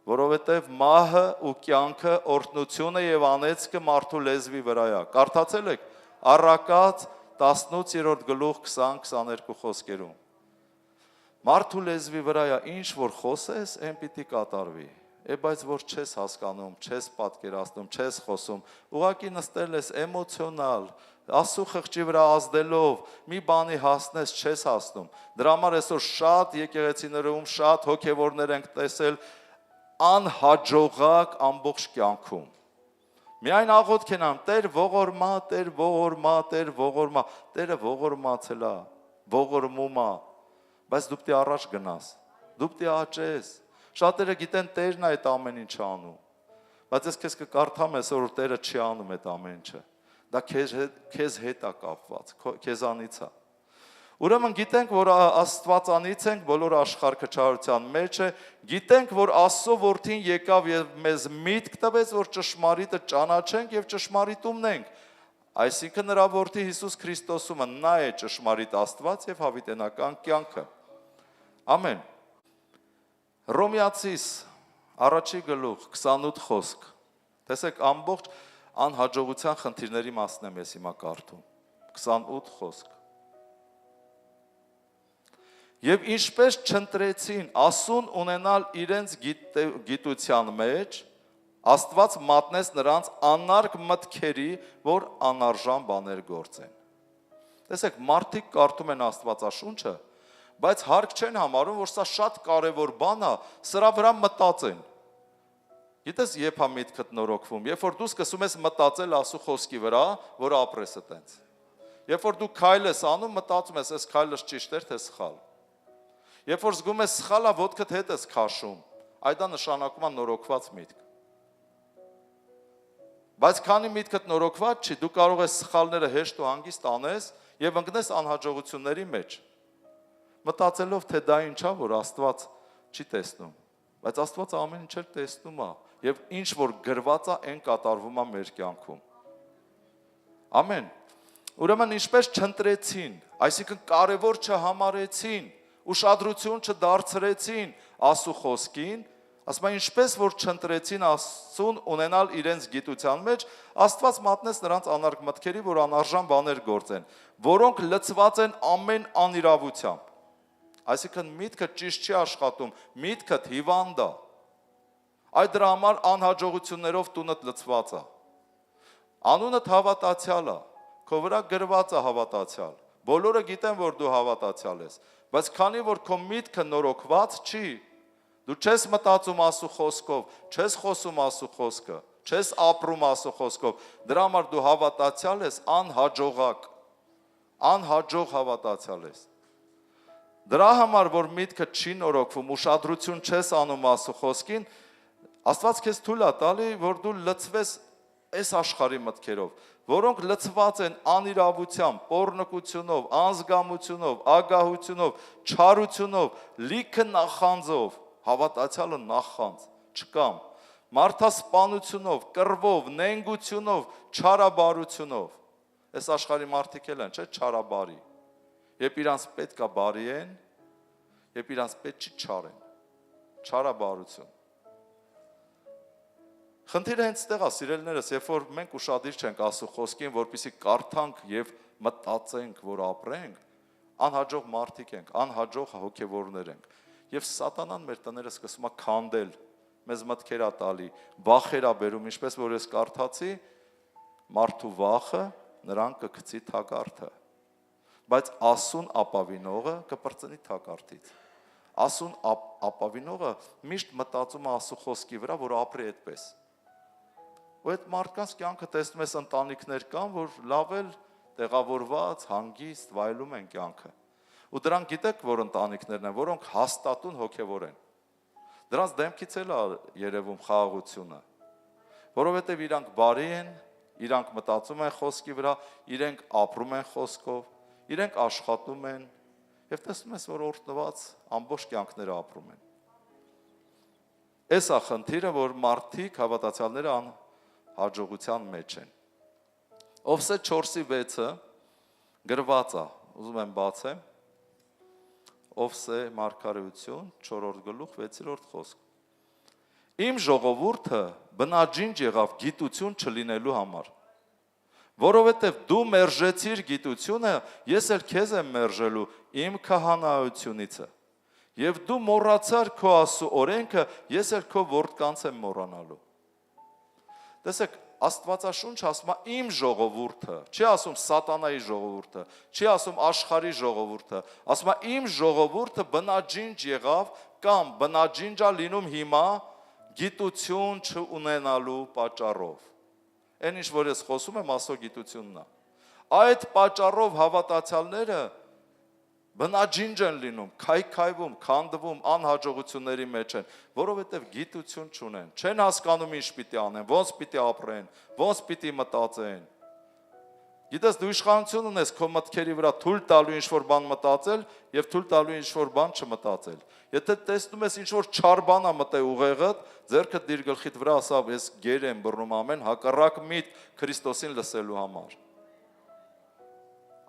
Որովհետև մահը ու կյանքը օրհնությունը եւ անեծքը մարդու լեզվի վրա է։ Կարդացել եք Առակաց 18-րդ գլուխ 20-22 խոսքերում։ Մարդու լեզվի վրա է, ինչ որ խոսես, այն պիտի կատարվի։ Բայց որ չես հասկանում, չես պատկերացնում, չես խոսում, ուղղակի նստել ես էմոցիոնալ, Աստծո խղճի վրա ազդելով մի բանի հասնես, չես հասնում։ Դրա համար այսօր շատ եկեղեցիներում շատ հոգևորներ ենք տեսել անհաջողակ ամբողջ կյանքում։ Միայն աղոթք են անում, Տեր ողորմա, Տեր ողորմա, Տեր ողորմա, Տերը ողորմացել է, ողորմում է, բայց դու պիտի առաջ գնաս, դու պիտի աճես։ Շատերը գիտեն Տերն է այդ ամեն ինչը անում, բայց ես քեզ կկարդամ այսօր որ Տերը չի անում այդ ամեն ինչը։ Դա քեզ հետ է կապված, քեզանից է։ Ուրեմն գիտենք, որ Աստվածանից ենք, բոլոր աշխարհը չարության մեջ է, գիտենք, որ Աստծո որդին եկավ եւ մեզ միտք տվեց, որ ճշմարիտը ճանաչենք եւ ճշմարիտումնենք։ Այսինքն նրա որդի Հիսուս Քրիստոսումը նա է ճշմարիտ Աստված եւ հավիտենական կյանքը։ Ամեն։ Հռոմեացիս առաջի գլուխ 28 խոսք։ Տեսեք, ամբողջ անհաջողության խնդիրների մասն եմ ես հիմա կարդում։ 28 խոսք։ Եվ ինչպես չընտրեցին ասուն ունենալ իրենց գիտության մեջ, Աստված մատնեց նրանց անարգ մտքերի, որ անարժան բաներ գործեն։ Տեսեք, մարդիկ կարդում են Աստվածաշունչը, բայց հարկ չեն համարում, որ սա շատ կարևոր բան է, սրա վրա մտածեն։ Գիտես, երբ է միտքդ նորոգվում, երբ որ դու սկսում ես մտածել Աստծո խոսքի վրա, որ ապրես այտենց։ Երբ որ դու քայլ ես անում, մտածում ես, այս քայլը ճիշտ է, թե սխալ։ Երբ որ զգում ես սխալա, ոտքդ հետ ես քաշում, այդ դա նշանակում է նորոգված միտք։ Բայց քանի միտքդ նորոգված չի, դու կարող ես սխալները հեշտ ու հանգիստ անես եւ ընկնես անհաջողությունների մեջ։ Մտածելով, թե դա ինչա, որ Աստված չի տեսնում, բայց Աստված ամեն ինչ տեսնում է եւ ինչ որ գրված է, այն կատարվում է մեր կյանքում։ Ամեն։ Ուրեմն ինչպես չընտրեցին, այսինքն կարևոր չհամարեցին, ուշադրություն չդարձրեցին Աստծո խոսքին, ասում է ինչպես որ չընտրեցին Աստծուն ունենալ իրենց գիտության մեջ, Աստված մատնեց նրանց անարգ մտքերի, որ անարժան բաներ գործեն, որոնք լցված են ամեն անիրավությամբ։ Այսինքն միտքը ճիշտ չի աշխատում, միտքը հիվանդ է։ Այդ դրա համար անհաջողություններով տունդ լցված է։ Անունդ հավատացյալ է, քո վրա գրված է հավատացյալ։ Բոլորը գիտեն, որ դու հավատացյալ ես, բայց քանի որ քո միտքը նորոգված չի, դու չես մտածում Աստծո խոսքով, չես խոսում Աստծո խոսքը, չես ապրում Աստծո խոսքով, դրա համար դու հավատացյալ ես անհաջողակ, անհաջող հավատացյալ ես։ Դրա համար, որ միտքը չի նորոգվում, ուշադրություն չես անում Աստծո խոսքին, Աստված քեզ թույլ է տալի, որ դու լցվես այս աշխարհի մտքերով, որոնք լցված են անիրավությամբ, պոռնկությունով, անզգամությունով, ագահությունով, չարությունով, լիքը նախանձով, հավատացյալը նախանձ, չկամ, մարդասպանությունով, կռվով, նենգությունով, չարաբարությունով։ Այս աշխարհի մարդիկ են, չէ՞, չարաբարի։ Երբ իրանց պետք է բարի են, երբ իրանց պետք չի չար են, չարաբարություն։ Խնդիրը հենց ստեղ է, սիրելիներս, երբ որ մենք ուշադիր չենք Աստծո խոսքին, որպեսզի կարդանք եւ մտածենք, որ ապրենք, անհաջող մարդիկ ենք, անհաջող հոգևորներ ենք։ Եվ սատանան մեր տները սկսում է քանդել մեզ մտքեր է տալի, վախեր է բերում, ինչպես որ ես կարդացի, մարդու վախը նրան կգցի թակարդը։ Բայց ասուն ապավինողը կպրծնի թակարդից։ Ասուն ապավինողը միշտ մտածում է Աստծո խոսքի վրա, որ ապրի այդպես։ Ու այդ մարդկանց կյանքը տեսնում ես ընտանիքներ կան, որ լավ էլ տեղավորված, հանգիստ, վայելում են կյանքը։ Ու դրանք գիտեք, որ ընտանիքներն են, որոնք հաստատուն հոգևոր են։ Դրանց դեմքից էլ է երևում խաղաղությունը, որովհետև իրանք բարի են, իրանք մտածում են խոսքի վրա, իրենք ապրում են խոսքով, իրենք աշխատում են, եւ տեսնում ես, որ օրհնված ամբողջ կյանքները ապրում են։ Էս է խնդիրը, որ մարդիկ հավատացյալները հաջողության մեջ են։ Ովսե 4:6-ը գրված է, ուզում եմ բացեմ, Ովսե մարգարեություն 4-րդ գլուխ 6-րդ խոսք։ Իմ ժողովուրդը բնաջինջ եղավ գիտություն չլինելու համար, որովհետև դու մերժեցիր գիտությունը, ես էլ քեզ եմ մերժելու իմ քահանայությունիցը, եւ դու մոռացար քո Աստծո օրենքը, ես էլ քո որդկանց եմ մոռանալու։ Տեսեք, Աստվածաշունչը ասում է իմ ժողովուրդը, չի ասում սատանայի ժողովուրդը, չի ասում աշխարհի ժողովուրդը, ասում է իմ ժողովուրդը բնաջինջ եղավ կամ բնաջինջ է լինում հիմա գիտություն չունենալու պատճառով։ Այն ինչ որ ես խոսում եմ, Աստծո գիտությունն է։ Այդ պատճառով հավատացյալները բնաջինջ են լինում, քայքայվում, քանդվում, անհաջողությունների մեջ են, որովհետև գիտություն չունեն, չեն հասկանում ինչ պիտի անեն, ոնց պիտի ապրեն, ոնց պիտի մտածեն։ Գիտես, դու իշխանություն ունես քո մտքերի վրա թույլ տալու ինչ-որ բան մտածել եւ թույլ տալու ինչ-որ բան չմտածել։ Եթե տեսնում ես ինչ-որ չար բան է մտե ուղեղդ, ձեռքդ դիր գլխիդ վրա ասա, ես գեր եմ բռնում ամեն հակառակ միտ Քրիստոսին լսելու համար։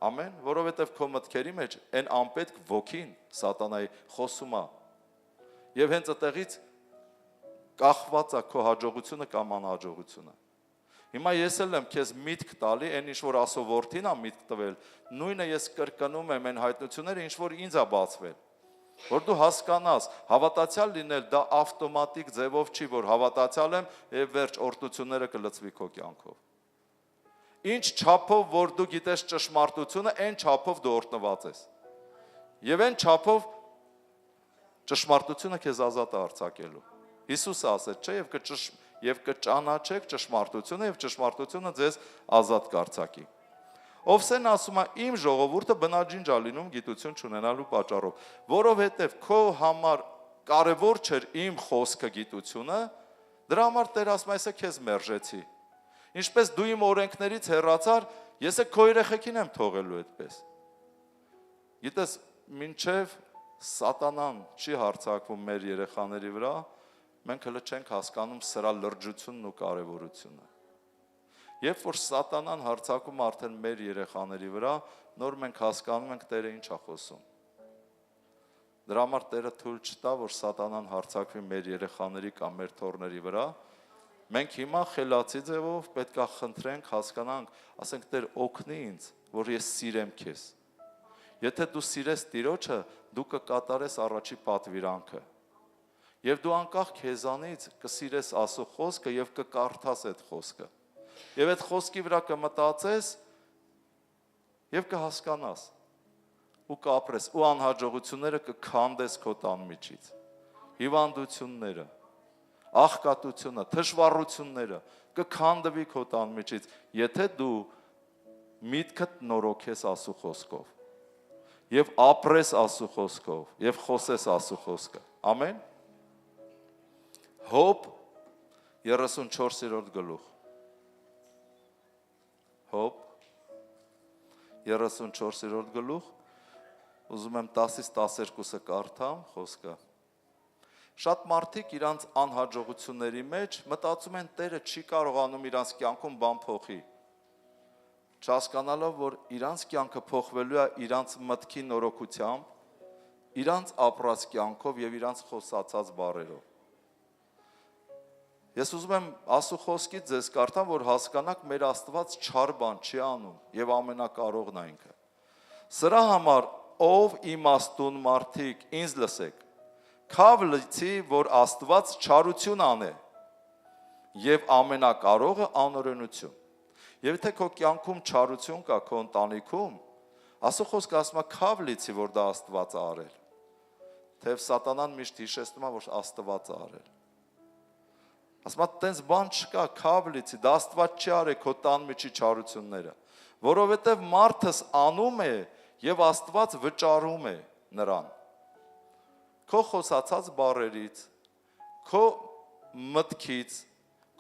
Ամեն, որովհետև քո մտքերի մեջ այն անպետք ոգին սատանայի խոսում է։ Եվ հենց այդտեղից կախված է քո հաջողությունը կամ անհաջողությունը։ Հիմա ես էլ եմ քեզ միտք տալի, այն ինչ որ Աստծո որդին է միտք տվել, նույնը ես կրկնում եմ այն հայտնությունները, ինչ որ ինձ է բացվել։ Որ դու հասկանաս, հավատացյալ լինել դա ավտոմատիկ ձևով չի, որ հավատացյալ եմ եւ վերջ օրհնությունները կլցվի քո կյանքով։ Ինչ չափով, որ դու գիտես ճշմարտությունը, այն չափով դու օրհնված ես։ Եվ այն չափով ճշմարտությունը քեզ ազատ է արձակելու։ Հիսուսը ասեց, չէ, եւ կճանաչեք ճշմարտությունը եւ ճշմարտությունը ձեզ ազատ կարձակի։ Ովսեն ասում է, իմ ժողովուրդը բնաջինջ է լինում գիտություն չունենալու պատճառով, որովհետեւ քո համար կարևոր չէր իմ խոսքը գիտությունը, դրա համար Տեր ասում է, այսա քեզ մերժեցի։ Ինչպես դու իմ օրենքներից հեռացար, ես է քո երեխեքին եմ թողելու այդպես։ Գիտես, մինչև սատանան չի հարձակվում մեր երեխաների վրա, մենք հələ չենք հասկանում սրա լրջությունն ու կարևորությունը։ Երբ որ սատանան հարձակում արդեն մեր երեխաների վրա, նոր մենք հասկանում ենք Տերը ինչ է խոսում։ Դրա համար Տերը թույլ չտա, որ սատանան հարձակվի մեր երեխաների կամ մեր թոռների վրա։ Մենք հիմա խելացի ձևով պետք է խնդրենք, հասկանանք, ասենք Տեր օգնի ինձ, որ ես սիրեմ քեզ։ Եթե դու սիրես Տիրոջը, դու կկատարես առաջի պատվիրանքը։ Եվ դու անկախ քեզանից կսիրես Աստծո խոսքը եւ կկարդաս այդ խոսքը։ Եվ այդ խոսքի վրա կմտածես եւ կհասկանաս ու կապրես ու անհաջողությունները կքանդես քո տան միջից։ Հիվանդությունները, աղքատությունը, թշվառությունները կքանդվի քո տան միջից, եթե դու միտքդ նորոգես Աստծո խոսքով եւ ապրես Աստծո խոսքով եւ խոսես Աստծո խոսքը։ Ամեն։ Հոբ 34-րդ գլուխ։ Հոբ 34-րդ գլուխ, ուզում եմ 10-ից 12-ը կարդամ խոսքը։ Շատ մարդիկ իրանց անհաջողությունների մեջ մտածում են Տերը չի կարողանում իրանց կյանքում բան փոխի։ Չհասկանալով, որ իրանց կյանքը փոխվելու է իրանց մտքի նորոգությամբ, իրանց ապրած կյանքով եւ իրանց խոսացած բառերով։ Ես ուզում եմ Աստծո խոսքից ձեզ կարդամ, որ հասկանաք մեր Աստված չար բան չի անում եւ ամենակարողն է ինքը։ Սրա համար ով իմաստուն մարդիկ ինձ լսեք, Քավ լիցի, որ Աստված չարություն անե եւ ամենակարողը անօրենություն։ Եվ եթե քո կյանքում չարություն կա քո ընտանիքում, Աստծո խոսքը ասում է քավ լիցի, որ դա Աստված է արել։ Թեև սատանան միշտ հիշեցնում է, որ Աստված է արել։ Ասում է, տենց բան չկա, քավ լիցի, դա Աստված չի արել քո տան միջի չարությունները, որովհետև մարդս անում է եւ Աստված վճարում է նրան։ Քո խոսացած բառերից, քո մտքից,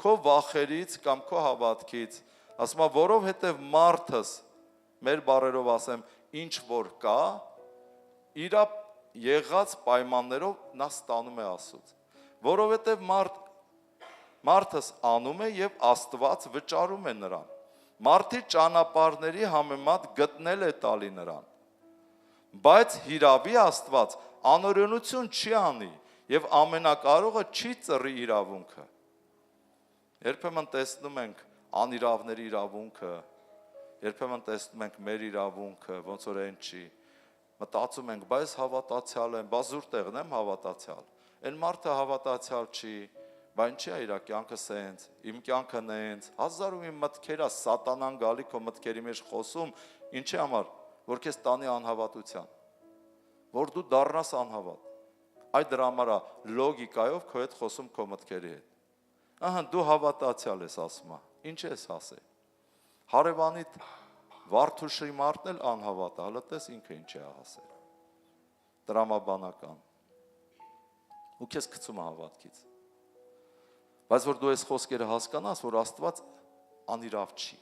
քո վախերից կամ քո հավատքից, ասում է, որովհետև մարդս, մեր բառերով ասեմ, ինչ որ կա, իր եղած պայմաններով նա ստանում է Աստծուց։ Որովհետև մարդս անում է եւ Աստված վճարում է նրան։ Մարդի ճանապարհների համեմատ գտնել է տալի նրան։ Բայց հիրավի Աստված անօրենություն չի անի եւ ամենակարողը չի ծռի իրավունքը։ Երբեմն տեսնում ենք անիրավների իրավունքը, երբեմն տեսնում ենք մեր իրավունքը, ոնց որ այն չի։ Մտածում ենք, բայց հավատացյալ եմ, բա զուր տեղն եմ հավատացյալ։ Այն մարդը հավատացյալ չի, բա ինչի է իր կյանքը սենց, իմ կյանքը նենց, հազար ու մի մտքեր է սատանան գալի քո մտքերի մեջ խոսում, ինչի համար, որ քեզ տանի անհավատության, որ դու դառնաս անհավատ։ Այդ դրա համար է լոգիկայով քո հետ խոսում քո մտքերի հետ։ Ահա դու հավատացյալ ես ասում, ինչ ես ասել։ Հարևանիդ Վարդուշի մարդն էլ անհավատ է, հələ տես ինքը ինչ է ասել։ Տրամաբանական։ Ու քեզ գցում է հավատքից։ Բայց որ դու այս խոսքերը հասկանաս, որ Աստված անիրավ չի։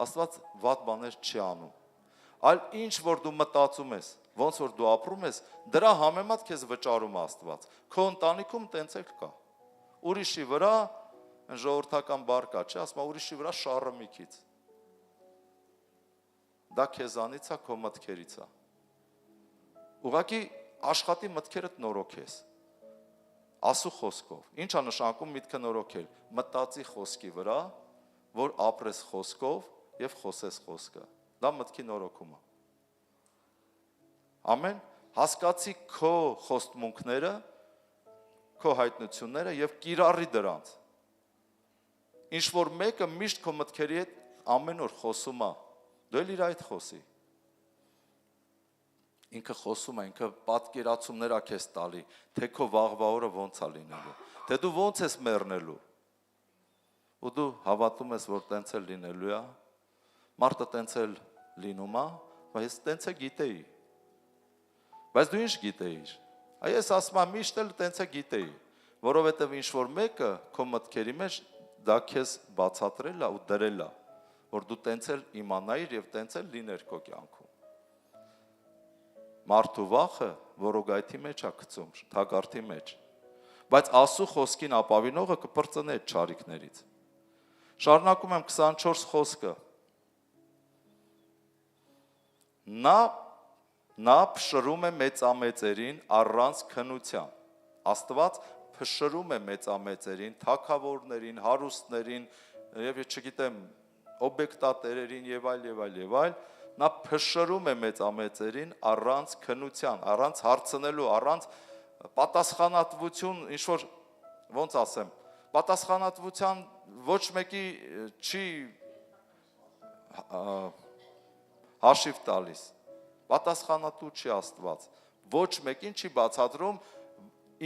Աստված վատ բաներ չի անում։ Այլ ինչ որ դու մտածում ես, ոնց որ դու ապրում ես, դրա համեմատ քեզ վճարում է Աստված։ Քո ընտանիքում տենց էլ կա։ Ուրիշի վրա ժողովրդական բառ կա, չէ՞, ասում է ուրիշի վրա շառը մի քիչ։ Դա քեզանից է, քո մտքերից է։ Ուղղակի աշխատի մտքերդ նորոգես։ Ասու խոսքով։ Ինչ է նշանակում միտքը նորոգել։ Մտածի խոսքի վրա, որ ապրես խոսքով եւ խոսես խոսքը։ Դա մտքի նորոգում է։ Ամեն հասկացի քո խոստմունքները, քո հայտնությունները եւ կիրառի դրանց։ Ինչ որ մեկը միշտ քո մտքերի հետ ամեն օր խոսում է, դու էլ իր այդ խոսի։ Ինքը խոսում է, ինքը պատկերացումներ է քեզ տալի, թե քո վաղվա օրը ոնց է լինելու, թե դու ոնց ես մեռնելու։ Ու դու հավատում ես, որ տենց էլ լինելու է, մարդը տենց էլ լինում է, բայց տենց է գիտեի։ Բայց դու ինչ գիտեիր։ Այս ասում եմ միշտ էլ տենց է գիտեի, որովհետև ինչ որ մեկը քո մտքերի մեջ դա քեզ բացատրել է ու դրել է, որ դու տենց էլ իմանայիր եւ տենց էլ լիներ քո կյանքում։ Մարդու վախը որոգայթի մեջ է գցում, թագարթի մեջ։ Բայց Աստծո խոսքին ապավինողը կպրծնի այդ չարիքներից։ Շարունակում եմ 24 խոսքը։ Նա փշրում է մեծամեծերին առանց քնության։ Աստված փշրում է մեծամեծերին, թագավորներին, հարուստներին եւ չգիտեմ, օբյեկտատերերին եւ այլ։ Նա փշրում է մեծամեծերին առանց քնության, առանց հարցնելու, առանց պատասխանատվություն, ինչ որ ոնց ասեմ, պատասխանատվության ոչ մեկի չի հաշիվ տալիս։ Պատասխանատու չի Աստված։ Ոչ մեկին չի բացատրում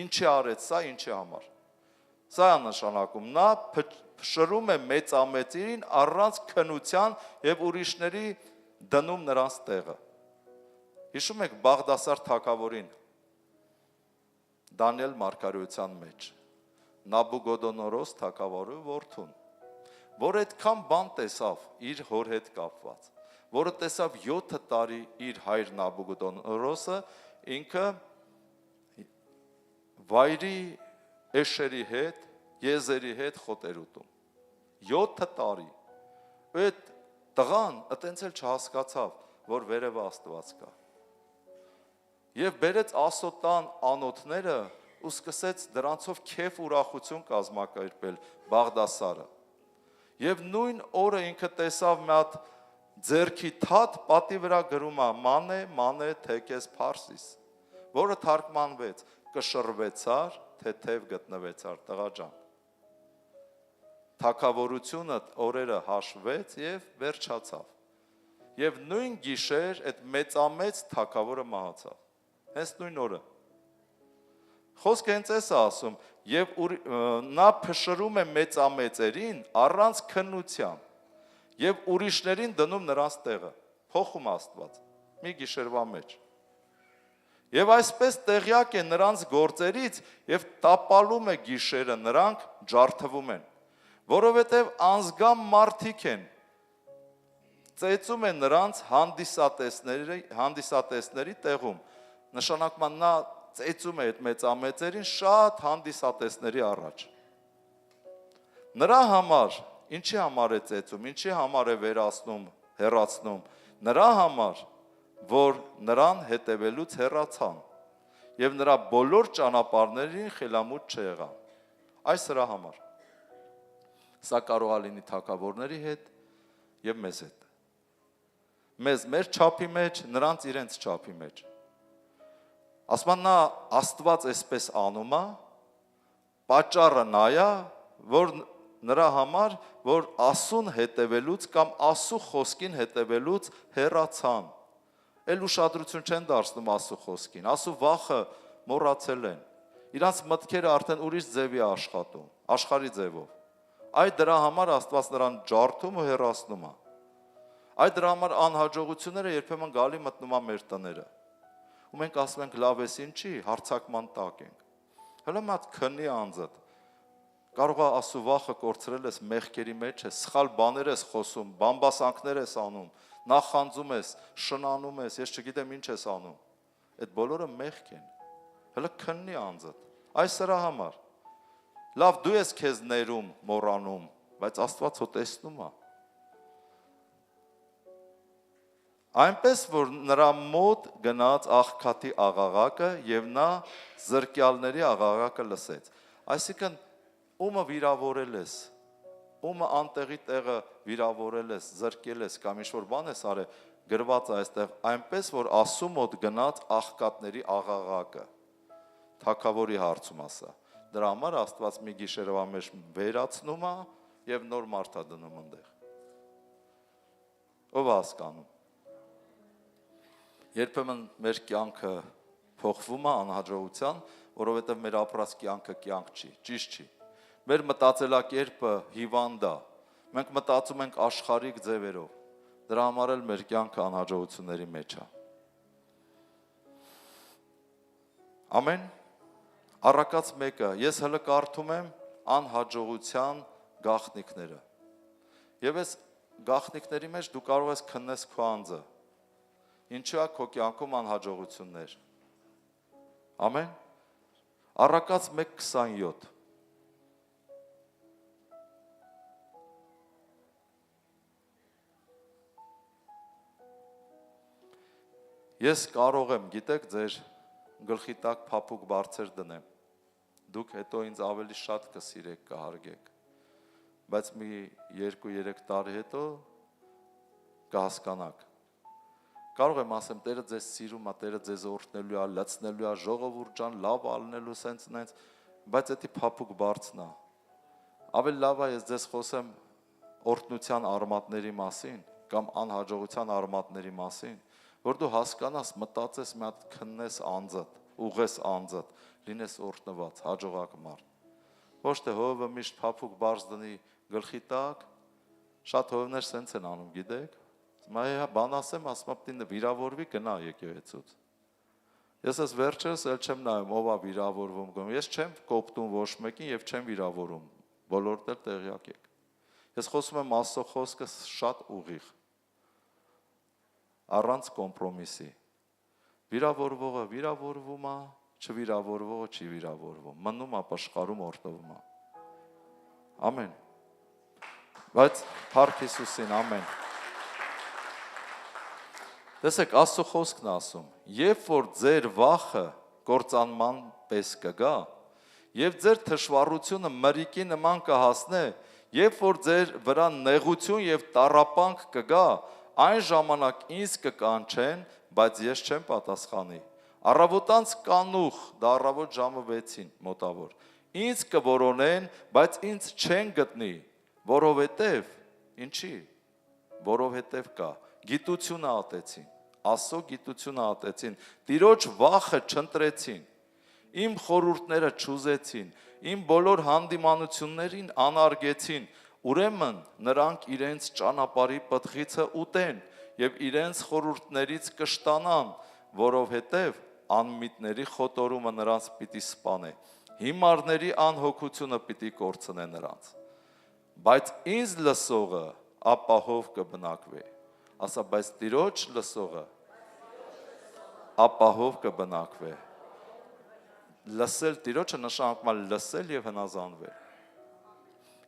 ինչի արեց սա, ինչի համար։ Սա է նշանակում, նա փշրում է մեծամեծերին առանց քնության եւ ուրիշների դնում նրանց տեղը։ Հիշում եք Բաղդասար թագավորին Դանիել մարգարեության մեջ, Նաբուգոդոնորոս թագավորի որդուն, որ այդքան բան տեսավ իր հոր հետ կապված, որը տեսավ 7 տարի իր հայր Նաբուգոդոնորոսը ինքը վայրի էշերի հետ, եզերի հետ խոտեր ուտում։ 7 տարի։ Այդ տղան այտենց էլ չհասկացավ, որ վերևը Աստված կա։ Եվ բերեց Ասոտան անոթները ու սկսեց դրանցով քեֆ ուրախություն կազմակերպել Բաղդասարը։ Եվ նույն օրը ինքը տեսավ մի հատ ձերքի թաթ, պատի վրա գրում է մանե թեկես Փարսիս, որը թարգմանվեց կշռվեցար, թեթև գտնվեցար, տղա ջան։ Թագավորությունը օրերը հաշվեց եւ վերջացավ։ Եվ նույն գիշեր այդ մեծամեծ թագավորը մահացավ։ Հենց նույն օրը։ Խոսքը հենց էս է ասում, եւ նա փշրում է մեծամեծերին առանց քննության եւ ուրիշներին դնում նրանց տեղը։ Փոխում Աստված մի գիշերվա մեջ։ Եվ այսպես տեղյակ է նրանց գործերից եւ տապալում է գիշերը, նրանք ջարդվում են, որովհետեւ անզգամ մարդիկ են, ծեծում են նրանց հանդիսատեսների տեղում, նշանակման նա ծեծում է այդ մեծամեծերին շատ հանդիսատեսների առաջ։ Նրա համար, ինչի համար է ծեծում, ինչի համար է վերացնում, հեռացնում, նրա համար, որ նրան հետևելուց հեռացան եւ նրա բոլոր ճանապարհներին խելամուտ չեղան։ Այս սրա համար։ Սա կարող է լինի թագավորների հետ եւ մեզ հետ։ Մեզ մեր չափի մեջ, նրանց իրենց չափի մեջ։ Ասման նա Աստված այսպես անում է, պատճառը նա է, որ նրա համար, որ ասուն հետևելուց կամ ասու խոսքին հետևելուց հեռացան։ Էլ ուշադրություն չեն դարձնում ասու խոսքին, ասու վախը մոռացել են։ Իրանց մտքերը արդեն ուրիշ ձևի է աշխատում, աշխարհի ձևով։ Այդ դրա համար Աստված նրան ջարդում ու հեռացնում է։ Այդ դրա համար անհաջողությունները երբեմն գալի մտնում է մեր տները։ Ու մենք ասում ենք լավ էս ինչի, հարցակման տակ ենք։ Հələ մատ քնի անձդ։ Կարող է ասու վախը կորցրել ես մեղքերի մեջ ես, սխալ բաներ ես խոսում, բամբասանքներ ես անում, նախանձում ես, շնանում ես, ես չգիտեմ ինչ ես անում։ Այդ բոլորը մեղք են։ Հələ քնի անձդ։ Այս սրա համար։ Լավ դու ես քեզ ներում, մոռանում, բայց Աստված հո տեսնում է։ Այնպես որ նրա մոտ գնաց աղքատի աղաղակը եւ նա զրկյալների աղաղակը լսեց։ Այսինքն ումը վիրավորել ես, ումը անտեղի տեղը վիրավորել ես, զրկել ես կամ ինչ-որ բան ես արել, գրված է այստեղ, այնպես որ ասու մոտ գնաց աղքատների աղաղակը։ Թագավորի հարցում ասա։ Դրա համար Աստված մի գիշերվա մեջ վերացնում է եւ նոր մարդ է դնում այնտեղ։ Ով է հասկանում։ Երբեմն մեր կյանքը փոխվում է անհաջողության, որովհետև մեր ապրած կյանքը կյանք չի, ճիշտ չի։ Մեր մտածելակերպը հիվանդ է։ Մենք մտածում ենք աշխարհիկ ձևերով։ Դրա համար էլ մեր կյանքը անհաջողությունների մեջ է։ Ամեն։ Առակաց մեկը, ես հələ կարդում եմ անհաջողության գաղտնիքները։ Եվ այս գաղտնիքների մեջ դու կարող ես քննես քո անձը։ Ինչու է քո կյանքում անհաջողություններ։ Ամեն։ Առակաց 1:27։ Ես կարող եմ, գիտեք, ձեր գլխի տակ փափուկ բարձր դնեմ։ Դուք հետո ինձ ավելի շատ կսիրեք, կհարգեք։ Բայց մի 2-3 տարի հետո կհասկանաք։ Կարող եմ ասեմ, Տերը ձեզ սիրում է, Տերը ձեզ օրհնելու է, լցնելու է, ժողովուրդ ջան, լավ ալնելու, սենց, բայց դա փափուկ բարձն է։ Ավելի լավ է ես ձեզ խոսեմ օրհնության արմատների մասին կամ անհաջողության արմատների մասին, որ դու հասկանաս, մտածես, մի հատ քննես անձդ, ուղես անձդ, լինես օրհնված, հաջողակ մարդ։ Ոչ թե հովը միշտ փափուկ բարձ դնի գլխի տակ, շատ հովներ սենց են անում, գիտեք։ Մայա բան ասեմ, ասում եմ դինը վիրավորվի գնա եկեղեցուց։ Ես ես վերջերս էլ չեմ նայում ով է վիրավորվում գնում։ Ես չեմ կոպտում ոչ մեկին եւ չեմ վիրավորում։ Բոլորդ էլ տեղյակ եք։ Ես խոսում եմ Աստծո խոսքը շատ ուղիղ։ Առանց կոմպրոմիսի։ Վիրավորվողը վիրավորվում է, չվիրավորվողը չի վիրավորվում։ Մնում է աշխարհում օրհնվում է։ Ամեն։ Բայց Փառք Հիսուսին, ամեն։ Տեսեք, Աստծո խոսքն ասում, երբ որ ձեր վախը կործանման պես կգա, եւ ձեր թշվառությունը մրիկի նման կհասնե, երբ որ ձեր վրա նեղություն եւ տառապանք կգա, այն ժամանակ ինձ կկանչեն, բայց ես չեմ պատասխանի։ Առավոտանց կանուխ, դա առավոտ ժամը 6-ին մոտավոր։ Ինձ կորոնեն, բայց ինձ չեն գտնի, որովհետև ինչի, որովհետև կա գիտությունը ատեցին, Աստծո գիտությունը ատեցին, Տիրոջ վախը չընտրեցին, իմ խորհուրդները չուզեցին, իմ բոլոր հանդիմանություններին անարգեցին, ուրեմն նրանք իրենց ճանապարհի պտղիցը ուտեն եւ իրենց խորհուրդներից կշտանան, որովհետև անմիտների խոտորումը նրանց պիտի սպանե, հիմարների անհոգությունը պիտի կորցնե նրանց, բայց ինձ լսողը ապահով կբնակվի, ասա, բայց Տիրոջ լսողը ապահով կբնակվի, լսել Տիրոջը նշանակում է լսել եւ հնազանդվել,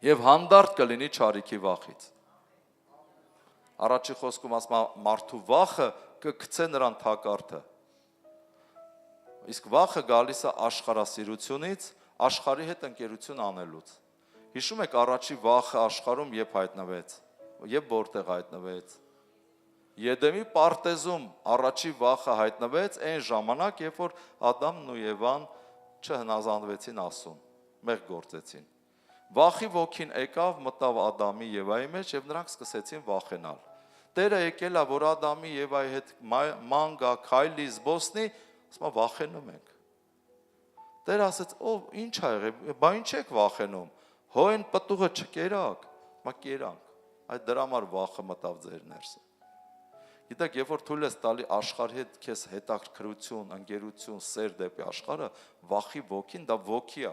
եւ հանդարտ կլինի չարիքի վախից, առաջի խոսքում ասում է մարդու վախը կգցե նրան թակարդը, իսկ վախը գալիս է աշխարհասիրությունից, աշխարհի հետ ընկերություն անելուց։ Հիշում եք առաջի վախը աշխարհում երբ հայտնվեց, երբ որտեղ հայտնվեց։ Եդեմի պարտեզում առաջի վախը հայտնվեց այն ժամանակ, երբ որ Ադամն ու Եվան չհնազանդվեցին Աստծուն, մեղք գործեցին։ Վախի ոգին եկավ, մտավ Ադամի Եվայի մեջ եւ նրանք սկսեցին վախենալ։ Տերը եկել է, որ Ադամի Եվայի հետ ման գա, քայլի, զբոսնի, ասում է վախենում ենք։ Տերը ասեց, ով ինչ ա եղել, բա ինչ եք վախենում, հոյն պտուղը չկերակ, մա կերանք, այդ դրա համար վախը մտավ ձեր ներսը։ Գիտեք, երբ որ թույլ ես տալի աշխարհի հետ քեզ հետաքրքրություն, ընկերություն, սեր դեպի աշխարհը, վախի ոգին, դա ոգի է,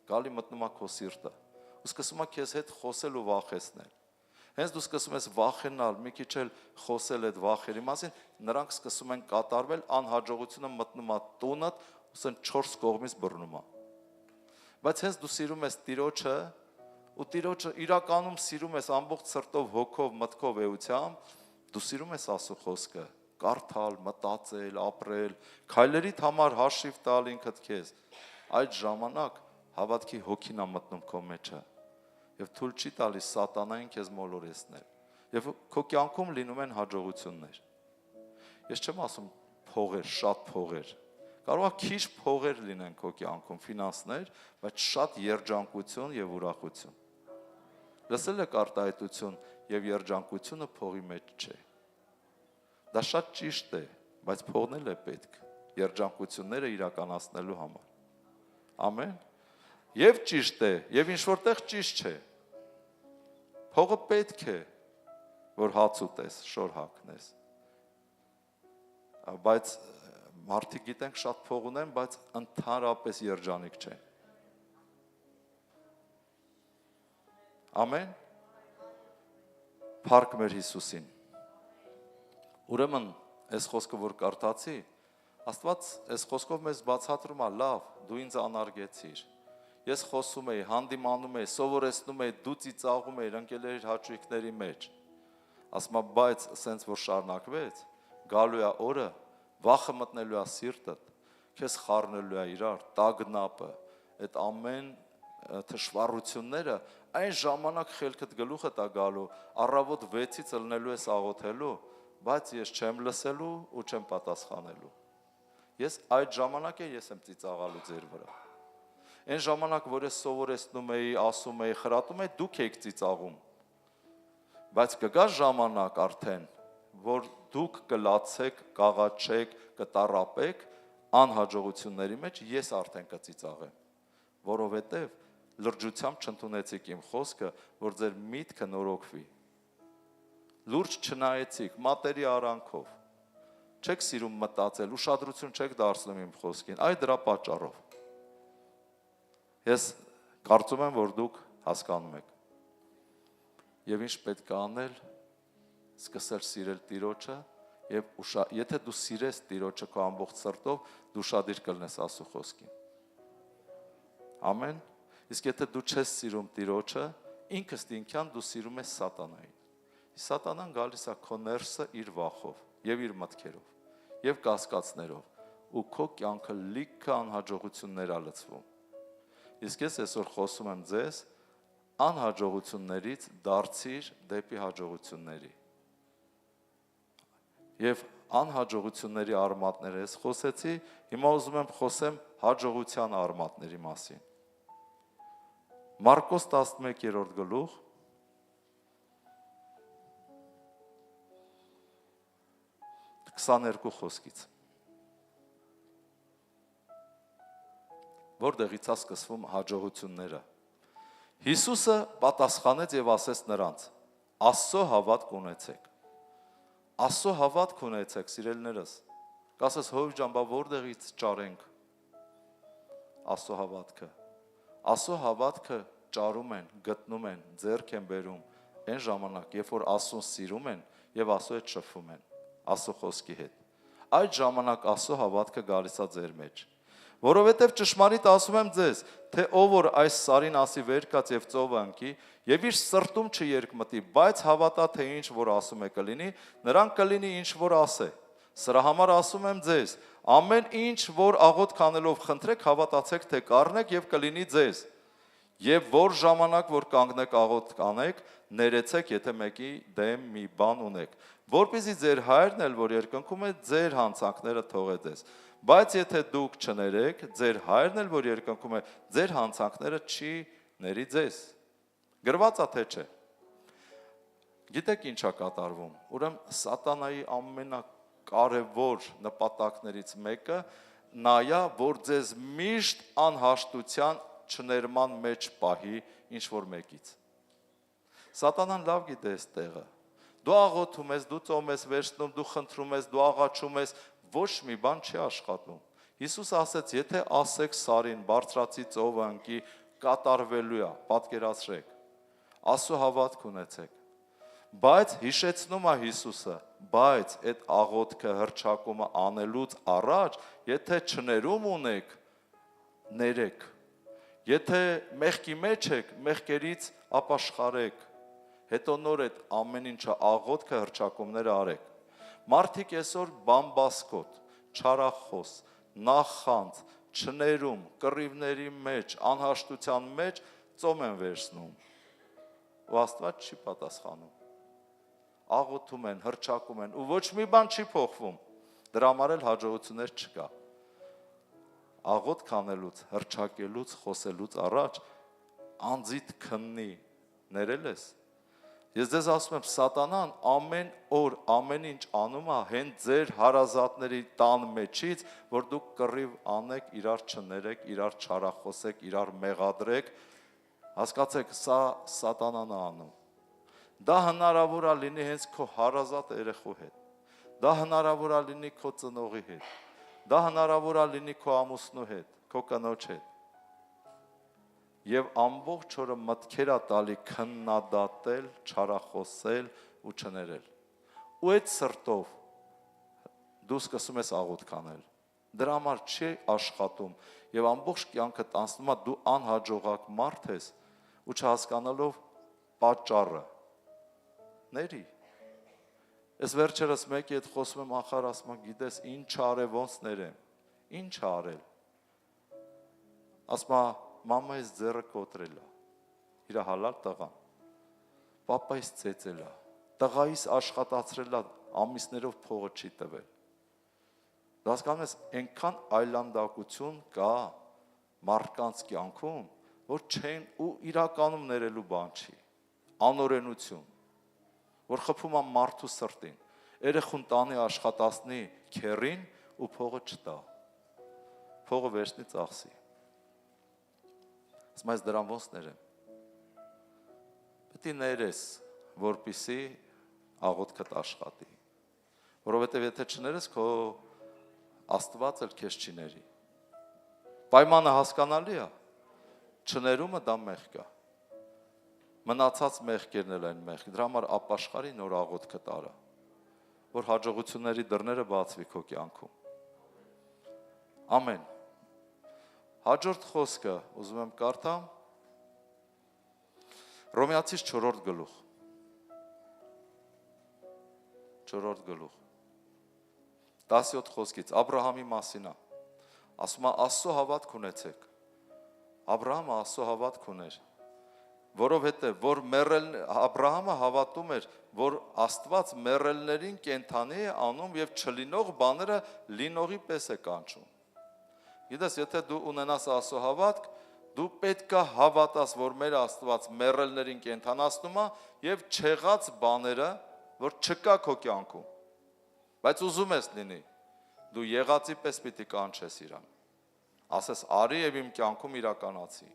գալի մտնում է քո սիրտը, ու սկսում է քեզ հետ խոսել ու վախեցնել։ Հենց դու սկսում ես վախենալ, մի քիչ էլ խոսել այդ վախերի մասին, նրանք սկսում են կատարվել, անհաջողությունը մտնում է տունդ, ուսեն 4 կողմից բռնում է։ Բայց հենց դու սիրում ես Տիրոջը, ու Տիրոջը իրականում սիրում ես ամբողջ սրտով, հոգով, մտքով, էությամբ, դու սիրում ես Աստծո խոսքը, կարդալ, մտածել, ապրել, քայլերիդ համար հաշիվ տալ ինքդ քեզ։ Այդ ժամանակ հավատքի հոգին է մտնում քո մեջը։ Եվ թույլ չի տալիս սատանային քեզ մոլորեցնել։ Եվ քո կյանքում լինում են հաջողություններ։ Ես չեմ ասում փողեր, շատ փողեր։ Կարող է քիչ փողեր լինեն քո կյանքում, ֆինանսներ, բայց շատ երջանկություն եւ ուրախություն։ Լսել եք արտահայտություն եւ երջանկությունը փողի մեջ չէ։ Դա շատ ճիշտ է, բայց փողն էլ է պետք երջանկությունները իրականացնելու համար։ Ամեն։ Եվ ճիշտ է, եւ ինչ որտեղ ճիշտ չէ։ Փողը պետք է, որ հաց ուտես, շոր հագնես։ Բայց մարդիկ գիտենք շատ փող ունեն, բայց ընդհանրապես երջանիկ չեն։ Ամեն։ Փառք մեր Հիսուսին։ Ուրեմն, այս խոսքը որ կարդացի, Աստված այս խոսքով մեզ բացատրում է, լավ, դու ինձ անարգեցիր։ Ես խոսում եի, հանդիմանում եի, սովորեցնում եի, դու ծիծաղում էիր ընկերների հաճույքների մեջ։ Ասում եմ, բայց սենց որ շարունակվեց, գալու է օրը, վախը մտնելու է սիրտդ, քեզ խառնելու է իրար, տագնապը, այդ ամեն թշվառությունները, այն ժամանակ խելքդ գլուխդ է գալու, առավոտ 6-ից ելնելու ես աղոթելու, բայց ես չեմ լսելու ու չեմ պատասխանելու։ Ես այդ ժամանակ ես եմ ծիծաղալու ձեր վրա։ Այն ժամանակ, որ ես սովորեցնում էի, ասում էի, խրատում էի, դուք եք ծիծաղում։ Բայց կգա ժամանակ արդեն, որ դուք կլացեք, կաղաչեք, կտառապեք, անհաջողությունների մեջ ես արդեն կծիծաղեմ, որովհետև լրջությամբ չընդունեցիք իմ խոսքը, որ ձեր միտքը նորոգվի։ Լուրջ չնայեցիք, մատերի արանքով, չեք սիրում մտածել, ուշադրություն չեք դարձնում իմ խոսքին, այ դրա պատճառով։ Ես կարծում եմ, որ դուք հասկանում եք։ Եվ ինչ պետք է անել, սկսել սիրել Տիրոջը, եւ եթե դու սիրես Տիրոջը քո ամբողջ սրտով, դու շադիր կլնես Աստծո խոսքին։ Ամեն։ Իսկ եթե դու չես սիրում Տիրոջը, ինքս ինքյան դու սիրում ես սատանային։ Սատանան գալիս է քո ներսը իր վախով եւ իր մտքերով եւ կասկածներով, ու քո կյանքը լիքը անհաջողություններ ա լցվում։ Իսկ ես այսօր խոսում եմ ձեզ անհաջողություններից դարձիր դեպի հաջողությունների։ Եվ անհաջողությունների արմատները ես խոսեցի, հիմա ուզում եմ խոսեմ հաջողության արմատների մասին։ Մարկոս 11-րդ գլուխ 22 խոսքից։ Որտեղից է սկսվում հաջողությունները։ Հիսուսը պատասխանեց եւ ասեց նրանց. Աստծո հավատք ունեցեք։ Աստծո հավատք ունեցեք, սիրելիներս։ Կասես հոյ ջան, բա որտեղից ճարենք Աստծո հավատքը։ Աստծո հավատքը ճարում են, գտնում են, ձեռք են բերում այն ժամանակ, երբ որ Աստծուն սիրում են եւ Աստծո հետ շփվում են, Աստծո խոսքի հետ։ Այդ ժամանակ Աստծո հավատքը գալիս է ձեր մեջ։ Որովհետև ճշմարիտ ասում եմ ձեզ, թե ով որ այս սարին ասի վեր կաց եւ ծովը ընկի, եւ իր սրտում չերկմտի, բայց հավատա թե ինչ որ ասում է կլինի, նրան կլինի ինչ որ ասե։ Սրա համար ասում եմ ձեզ, ամեն ինչ որ աղոթք անելով խնդրեք, հավատացեք թե կառնեք եւ կլինի ձեզ։ Եվ որ ժամանակ որ կանգնեք աղոթք անեք, ներեցեք, եթե մեկի դեմ մի բան ունեք, որպեսզի ձեր հայրն էլ որ երկնքում է, ձեր հանցանքները թողե ձեզ։ Բայց եթե դուք չներեք, ձեր հայրն էլ որ երկնքում է, ձեր հանցանքները չի ների ձեզ։ Գրված է թե չէ։ Գիտեք ինչ է կատարվում։ Ուրեմն սատանայի ամենակարևոր նպատակներից մեկը նայա, որ ձեզ միշտ անհաշտության չներման մեջ պահի ինչ որ մեկից։ Սատանան լավ գիտե այս տեղը։ Դու աղոթում ես, դու ծոմ ես վերցնում, դու խնդրում ես, դու աղաչում ես, ոչ մի բան չի աշխատում։ Հիսուս ասեց, եթե ասեք սարին, բարձրացի ծովը ընկի, կատարվելու է, պատկերացրեք։ Աստծո հավատք ունեցեք։ Բայց հիշեցնում է Հիսուսը, բայց այդ աղոթքը հռչակումը անելուց առաջ, եթե չներում ունեք, ներեք։ Եթե մեղքի մեջ եք, մեղքերից ապաշխարեք, հետո նոր այդ ամեն ինչը աղոթքը հռչակումները արեք։ Մարդիկ այսօր բամբասկոտ, չարախոս, նախանձ, չներում, կռիվների մեջ, անհաշտության մեջ ծոմ են վերցնում։ Ու Աստված չի պատասխանում։ Աղոթում են, հռչակում են, ու ոչ մի բան չի փոխվում։ Դրա համար էլ հաջողություններ չկա։ Աղոթք անելուց, հռչակելուց, խոսելուց առաջ անձիդ քննի, ներել ես։ Ես ձեզ ասում եմ, սատանան ամեն օր, ամեն ինչ անում է հենց ձեր հարազատների տան մեջից, որ դուք կռիվ անեք, իրար չներեք, իրար չարախոսեք, իրար մեղադրեք, հասկացեք, սա սատանան է անում։ Դա հնարավոր է լինի հենց քո հարազատ երեխու հետ, դա հնարավոր է լինի քո ծնողի հետ, դա հնարավոր է լինի քո ամուսնու հետ, քո կնոջ հետ։ Եվ ամբողջ օրը մտքեր է տալի քննադատել, չարախոսել ու չներել։ Ու այդ սրտով դու սկսում ես աղոթք անել։ Դրա համար չի աշխատում եւ ամբողջ կյանքդ անցնում է դու անհաջողակ մարդ ես ու չհասկանալով պատճառը։ Ների։ Ես վերջերս մեկի հետ խոսում եմ, ախար ասում եմ, գիտես ինչ արել, ոնց ներեմ։ Ինչ արել։ Ասում եմ, մամայիս ձեռը կոտրել է, իր հալալ տղան, պապայիս ծեծել է, տղայիս աշխատացրել է, ամիսներով փողը չի տվել։ Դա հասկանում ես, այնքան այլանդակություն կա մարդկանց կյանքում, որ չեն ու իրականում ներելու բան չի, անօրենություն, որ խփում է մարդու սրտին, երեխուն տանի աշխատացնի քերին ու փողը չտա, փողը վերցնի ծախսի։ Ասում ես դրան ոնց ներեմ։ Պետք է ներես, որպեսզի աղոթքդ աշխատի։ Որովհետև եթե չներես, քո Աստված էլ քեզ չի ների։ Պայմանը հասկանալի է։ Չներումը դա մեղք է։ Մնացած մեղքերն էլ այն մեղք։ Դրա համար ապաշխարի նոր աղոթքդ արա, որ հաջողությունների դռները բացվի քո կյանքում։ Ամեն։ Հաջորդ խոսքը ուզում եմ կարդամ Հռոմեացիս 4-րդ գլուխ 4-րդ գլուխ 17 խոսքից Աբրահամի մասին է ասում է Աստծո հավատք ունեցեք Աբրահամը Աստծո հավատք ուներ որովհետև որ Աբրահամը հավատում էր, որ Աստված մեռելներին կենդանի է անում եւ չլինող բաները լինողի պես է կանչում։ Գիտես, եթե դու ունենաս Աստծո հավատք, դու պետք է հավատաս, որ մեր Աստված մեռելներին կենդանացնում է եւ չեղած բաները, որ չկա քո կյանքում։ Բայց ուզում ես լինի, դու եղածի պես պիտի կանչես իրան։ Ասես արի եւ իմ կյանքում իրականացի։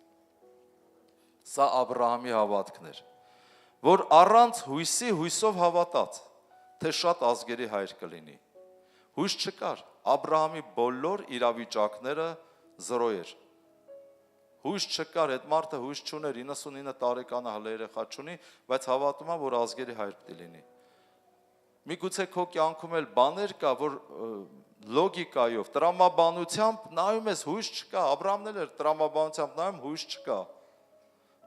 Սա Աբրահամի հավատքն էր, որ առանց հույսի հույսով հավատաց, թե շատ ազգերի հայր կլինի։ Հույս չկար, Աբրահամի բոլոր իրավիճակները զրո էր։ Հույս չկար, այդ մարդը հույս չուներ, 99 տարեկանը հələ երեխա չունի, բայց հավատում է, որ ազգերի հայր պիտի լինի։ Միգուցե քո կյանքում էլ բաներ կա, որ լոգիկայով, տրամաբանությամբ նայում ես հույս չկա, Աբրահամն էլ էր տրամաբանությամբ նայում հույս չկա,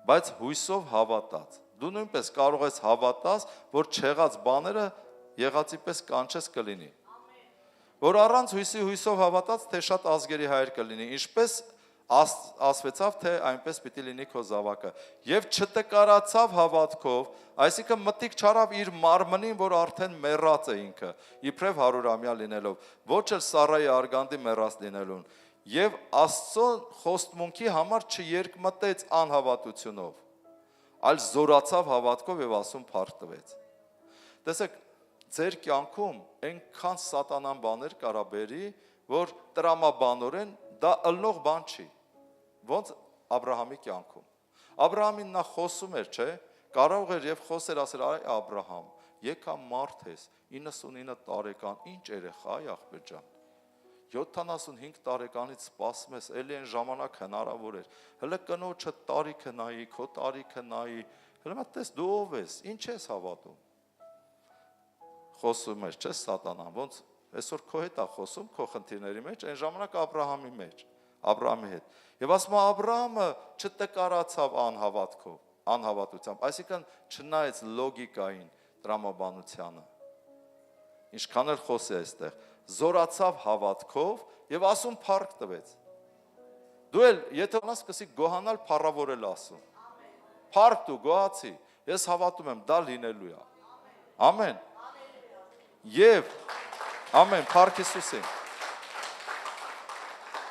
բայց հույսով հավատաց։ Դու նույնպես կարող ես հավատաս, որ չեղած բաները եղածի պես կանչես կլինի։ Որ առանց հույսի հույսով հավատաց, թե շատ ազգերի հայր կլինի, ինչպես ասվեցավ, թե այնպես պիտի լինի քո զավակը։ Եվ չտկարացավ հավատքով, այսինքն մտիկ չարավ իր մարմնին, որ արդեն մեռած է ինքը, իբրև 100-ամյա լինելով, ոչ էլ Սարայի արգանդի մեռած լինելուն։ Եվ Աստծո խոստմունքի համար չերկմտեց անհավատությունով, այլ զորացավ հավատքով եւ ասում փառք տվեց։ Տեսեք, ձեր կյանքում այնքան սատանան բաներ կարա բերի, որ տրամաբանորեն դա ըլնող բան չի։ Ոնց Աբրահամի կյանքում։ Աբրահամին նա խոսում էր, չէ՞, կարող էր եւ խոսեր ասել, այ Աբրահամ, եկա մարդ ես, 99 տարեկան, ինչ երեխա է ախպեր ջան։ 75 տարեկանից սպասում ես, էլի այն ժամանակ հնարավոր էր։ Հələ կնոջը տարիքը նայի, քո տարիքը նայի, հələ մա տես դու ով ես, ինչ ես հավատում։ Խոսում էր, չէ՞ սատանան, ոնց այսօր քո հետ է խոսում, քո խնդիրների մեջ, այն ժամանակ Աբրահամի մեջ, Աբրահամի հետ։ Եվ ասում է Աբրահամը չտկարացավ անհավատքով, անհավատությամբ, այսինքն չնայեց լոգիկային, տրամաբանությանը։ Ինչքան էլ խոսի այստեղ, զորացավ հավատքով եւ ասում փառք տվեց։ Դու էլ եթե ունես սկսի գոհանալ, փառավորել ասում։ Փառք դու գոհացի, ես հավատում եմ, դա լինելու է։ Ամեն։ Եվ ամեն, փառք Հիսուսին։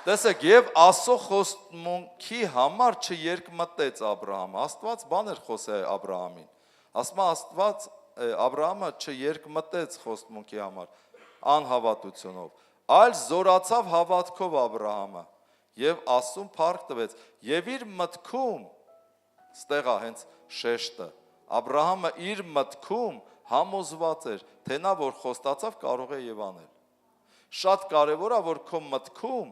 Տեսեք, եւ Աստծո խոստմունքի համար չերկմտեց Աբրահամը։ Աստված բան էր խոսել Աբրահամին։ Ասում է Աստված Աբրահամը չերկմտեց խոստմունքի համար անհավատությունով, այլ զորացավ հավատքով Աբրահամը եւ ասում փառք տվեց եւ իր մտքում ստեղա հենց շեշտը Աբրահամը իր մտքում համոզված էր, թե նա որ խոստացավ կարող է եւ անել։ Շատ կարեւոր է, որ քո մտքում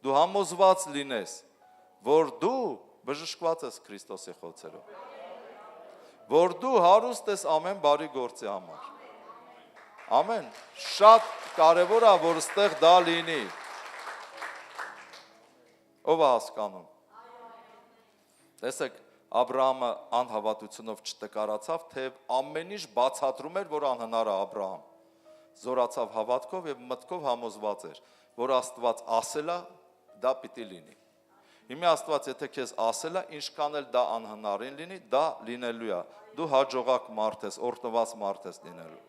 դու համոզված լինես, որ դու բժշկված ես Քրիստոսի խոցերով, որ դու հարուստ ես ամեն բարի գործի համար։ Ամեն, շատ կարևոր է, որ ստեղ դա լինի։ Ով է հասկանում։ Տեսեք, Աբրահամը անհավատությունով չտկարացավ, թե ամեն ինչ բացատրում էր, որ անհնար է Աբրահամ։ Զորացավ հավատքով եւ մտքով համոզված էր, որ Աստված ասել է, դա պիտի լինի։ Հիմա Աստված եթե քեզ ասել է, ինչքան էլ դա անհնարին լինի, դա լինելու է։ Դու հաջողակ մարդ ես, օրհնված մարդ ես լինելու։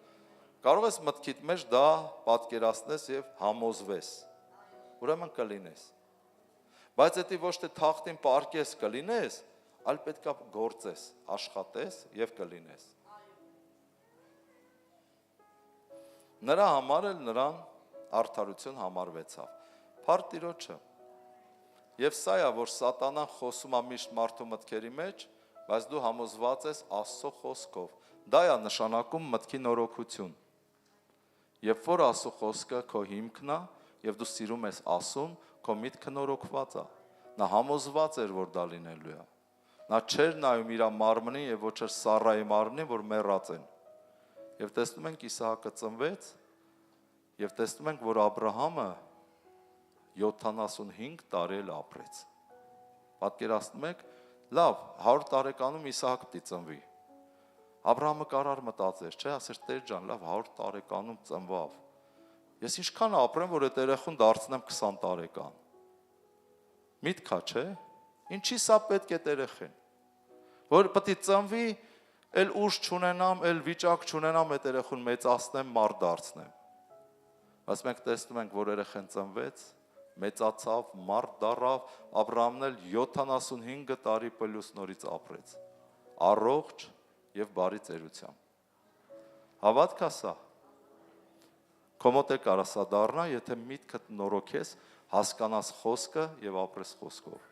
Կարող ես մտքիդ մեջ դա պատկերացնես եւ համոզվես։ Ուրեմն կլինես։ Բայց եթե ոչ թե թախտին պարկես կլինես, այլ պետք է գործես, աշխատես եւ կլինես։ Նրա համար էլ նրան արդարություն համարվեցավ։ Փառք Տիրոջը։ Եվ սա է, որ սատանան խոսում է միշտ մարդու մտքերի մեջ, բայց դու համոզված ես Աստծո խոսքով։ Դա է նշանակում մտքի նորոգություն։ Երբ որ Աստծո խոսքը քո հիմքն է, եւ դու սիրում ես ասում, քո միտքը նորոգված է։ Նա համոզված էր, որ դա լինելու է։ Նա չէր նայում իր մարմնին եւ ոչ էլ Սարայի մարմնին, որ մեռած են։ Եվ տեսնում ենք Իսահակը ծնվեց, եւ տեսնում ենք, որ Աբրահամը 75 տարի էլ ապրեց։ Պատկերացնում եք, լավ, 100 տարեկանում Իսահակ պիտի ծնվի։ Աբրահամը կարար մտածեր, չէ, ասեր Տեր ջան, լավ 100 տարեկանում ծնվավ։ Ես ինչքան ապրեմ, որ այդ երեխուն դարձնեմ 20 տարեկան։ Միտքա, չէ։ Ինչի սա պետք է երեխեն։ որ պետք է ծնվի, էլ ուժ չունենամ, էլ վիճակ չունենամ այդ երեխուն մեծացնեմ, մարդ դարձնեմ։ Բայց մենք տեսնում ենք, որ երեխան ծնվեց, մեծացավ, մարդ դառավ, Աբրահամն էլ 75 տարի պլյուս նորից ապրեց։ Առողջ եւ բարի ծերությամբ։ Հավատք է սա։ Քո մոտ է կարա սա դառնա, եթե միտքդ նորոգես, հասկանաս խոսքը եւ ապրես խոսքով։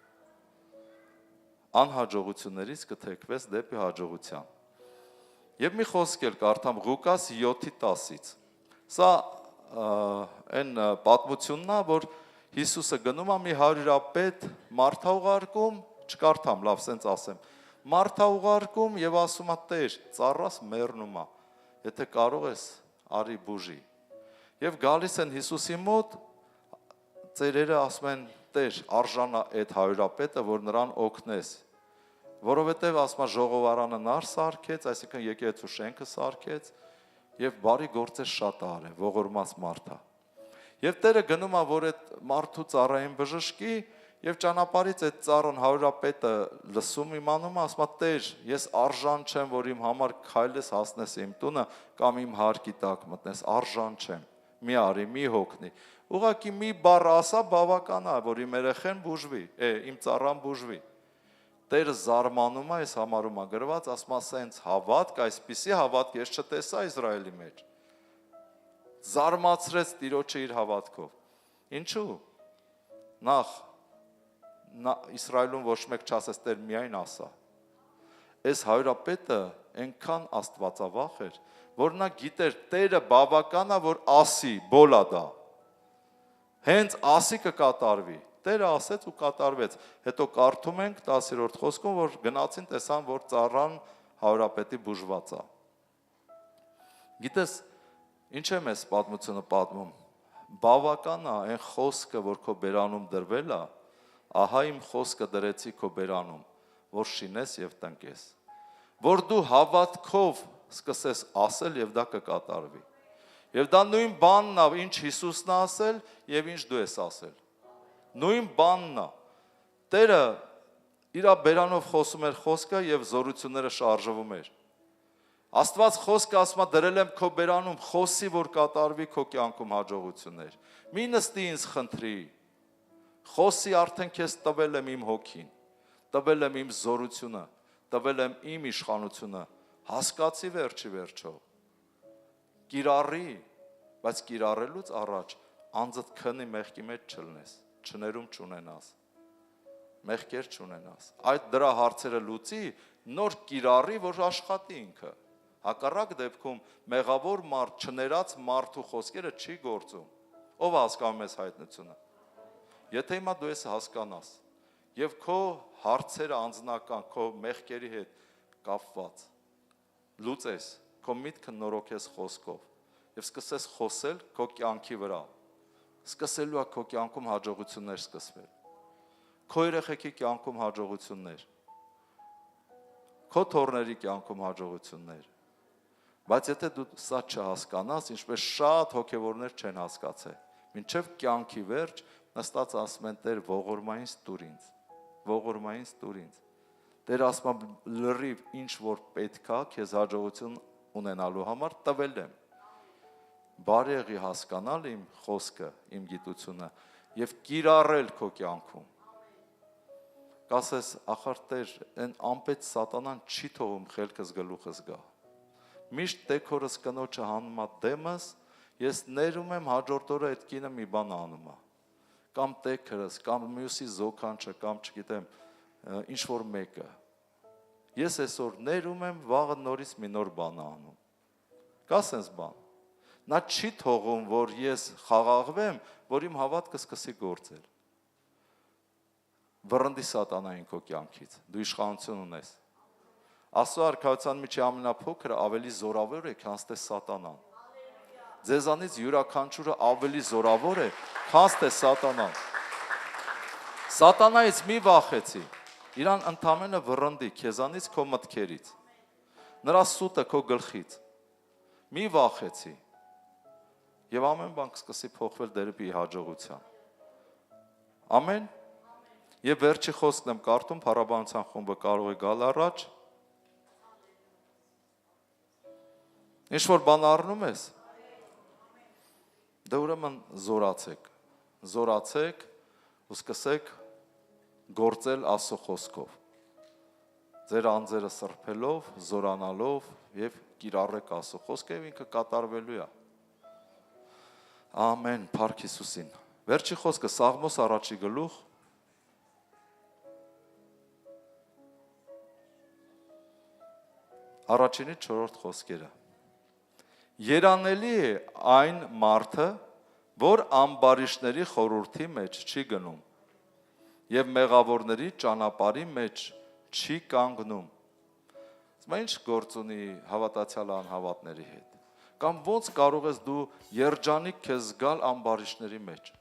Անհաջողություններից կթեքվես դեպի հաջողության։ Եվ մի խոսք էլ կարդամ Ղուկաս 7:10-ից։ Սա այն պատմությունն է, որ Հիսուսը գնում է մի հարյուրապետ մարդ ուղարկում, չկարդամ, լավ, սենց ասեմ։ Մարդ ուղարկում եւ ասում է՝ «Տեր, ծառաս մեռնում է, եթե կարող ես, արի բուժի»։ Եվ գալիս են Հիսուսի մոտ, ծերերը ասում են՝ «Տեր, արժանա այդ հարյուրապետը, որ նրան օգնես»։ Որովհետև ասում է ժողովարանը նար սարքեց, այսինքն եկեղեցու շենքը սարքեց եւ բարի գործեր շատ արել, ողորմած մարդ է։ Եվ Տերը գնում է, որ այդ մարդու ծառային բժշկի եւ ճանապարհից այդ ծառան հարյուրապետը լսում իմանում է, ասում է՝ «Տեր, ես արժան չեմ, որ իմ համար քայլես հասնես իմ տունը կամ իմ հարկի տակ մտնես, արժան չեմ։ Մի արի, մի հոգնի»։ Ուղղակի մի բառ ասա, բավական է, որ իմ երեխեն բուժվի, իմ ծառան բուժվի։ Տերը զարմանում է, այս համարում է գրված, ասում է՝ «Սենց հավատք, այսպիսի հավատք ես չտեսա Իսրայելի մեջ»։ Զարմացրեց Տիրոջը իր հավատքով։ Ինչու՞։ Նախ Իսրայելում ոչ մեկ չասես, Տեր միայն ասա։ Այս հարյուրապետը այնքան աստվածավախ էր, որ նա գիտեր Տերը բավական է, որ ասի, բոլա դա։ Հենց ասի կկատարվի։ Տերը ասեց ու կատարվեց։ Հետո կարդում ենք 10-րդ խոսքում, որ գնացին տեսան, որ ծառան հարյուրապետի բուժված է։ Գիտես, ինչ է մեզ պատմությունը պատմում։ Բավական է այն խոսքը, որ քո բերանում դրվել է, ահա իմ խոսքը դրեցի քո բերանում, որ շինես եւ տնկես։ Որ դու հավատքով սկսես ասել եւ դա կկատարվի։ Եվ դա նույն բանն է, ինչ Հիսուսն է ասել եւ ինչ դու ես ասել։ Նույն բանն է։ Տերը իր բերանով խոսում էր խոսքը եւ զորությունները շարժվում էր։ Աստված խոսքը ասում է՝ դրել եմ քո բերանում, խոսի, որ կատարվի քո կյանքում հաջողություններ։ Մի նստի ինձ խնդրի։ Խոսի, արդեն քեզ տվել եմ իմ հոգին, տվել եմ իմ զորությունը, տվել եմ իմ իշխանությունը։ Հասկացի վերջի վերջո։ Կիրառի, բայց կիրառելուց առաջ անձդ քնի մեղքի մեջ չլնես, չներում չունենաս, մեղքեր չունենաս։ Այդ դրա հարցերը լուծի, նոր կիրառի, որ աշխատի ինքը։ Հակառակ դեպքում մեղավոր մարդ, չներած մարդու խոսքերը չի գործում։ Ով հասկանում ես հայտնությունը։ Եթե հիմա դու ես հասկանաս եւ քո հարցերը անձնական, քո մեղքերի հետ կապված լուծես, քո միտքը նորոգես խոսքով եւ սկսես խոսել քո կյանքի վրա, սկսելու է քո կյանքում հաջողություններ սկսվել, քո երեխեքի կյանքում հաջողություններ, քո թոռների կյանքում հաջողություններ։ Բայց եթե դու սա չհասկանաս, ինչպես շատ հոգևորներ չեն հասկացել, մինչև կյանքի վերջ նստած ասում են՝ Տեր, ողորմայինս տուր ինձ, ողորմայինս տուր ինձ։ Տեր ասում է՝ լրիվ ինչ որ պետք է քեզ հաջողություն ունենալու համար տվել եմ։ Բարի եղի հասկանալ իմ խոսքը, իմ գիտությունը եւ կիրառել քո կյանքում։ Կասես, ախար Տեր, այն անպետ սատանան չի թողում խելքս գլուխս գա։ Միշտ տեքորս կնոջը հանում է դեմս, ես ներում եմ հաջորդ օրը այդ կինը մի բան անում է։ Կամ տեքրս, կամ մյուսի զոքանչը, կամ չգիտեմ, ինչ որ մեկը։ Ես այսօր ներում եմ, վաղը նորից մի նոր բան անում։ Կա սենց բան։ Նա չի թողում, որ ես խաղաղվեմ, որ իմ հավատքը սկսի գործել։ Վռնդի սատանային քո կյանքից, դու իշխանություն ունես։ Աստծո արքայության միջի ամենափոքրը ավելի զորավոր է, քան թե սատանան։ Ձեզանից յուրաքանչյուրը ավելի զորավոր է, քան թե սատանան։ Սատանայից մի վախեցի, իրան ընդամենը վռնդի քեզանից քո մտքերից, նրա սուտը քո գլխից, մի վախեցի, եւ ամեն բան կսկսի փոխվել դեպի հաջողության։ Ամեն։ Եվ վերջի խոսքն եմ կարդում, Փառաբանության խումբը կարող է գալ առաջ։ Ինչ որ բան առնում ես։ Դե ուրեմն զորացեք ու սկսեք գործել Աստծո խոսքով։ Ձեր անձերը սրբելով, զորանալով եւ կիրառեք Աստծո խոսքը եւ ինքը կատարվելու է։ Ամեն, փառք Հիսուսին։ Վերջի խոսքը Սաղմոս առաջի գլուխ 4-րդ խոսքերը։ Երանելի է այն մարդը, որ ամբարիշտների խորհրդի մեջ չի գնում եւ մեղավորների ճանապարհի մեջ չի կանգնում։ Իսկ ինչ գործ ունի հավատացյալ անհավատների հետ։ Կամ ոնց կարող ես դու երջանիկ քեզ զգալ ամբարիշտների մեջ։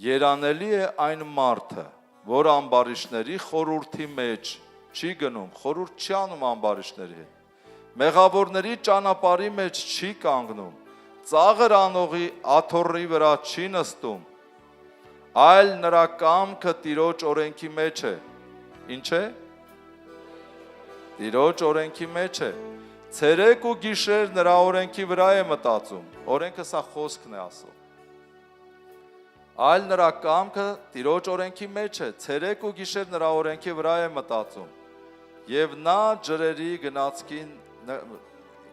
Երանելի է այն մարդը, որ ամբարիշտների խորհրդի մեջ չի գնում, խորհուրդ չի անում ամբարիշտների հետ։ Մեղավորների ճանապարհի մեջ չի կանգնում, ծաղր անողի աթոռի վրա չի նստում, այլ նրա կամքը Տիրոջ օրենքի մեջ է։ Ինչ է։ Տիրոջ օրենքի մեջ է։ Ցերեկ ու գիշեր նրա օրենքի վրա է մտածում։ Օրենքը սա խոսքն է ասում։ Այլ նրա կամքը Տիրոջ օրենքի մեջ է։ Ցերեկ ու գիշեր նրա օրենքի վրա է մտածում։ Եվ նա ջրերի գնացքին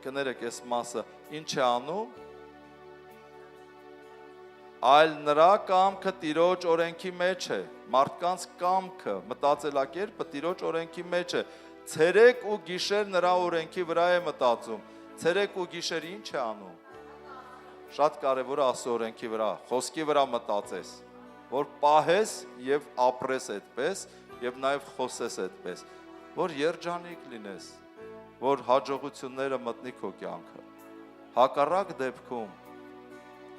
կներեք այս մասը ինչ է անում, այլ նրա կամքը Տիրոջ օրենքի մեջ է, մարդկանց կամքը, մտածելակերպը Տիրոջ օրենքի մեջ է, ցերեկ ու գիշեր նրա օրենքի վրա է մտածում, ցերեկ ու գիշեր ինչ է անում, շատ կարևոր է Աստծո օրենքի վրա, խոսքի վրա մտածես, որ պահես և ապրես այդպես և նաև խոսես այդպես, որ երջանիկ լինես, որ հաջողությունները մտնի քո կյանքը, հակառակ դեպքում,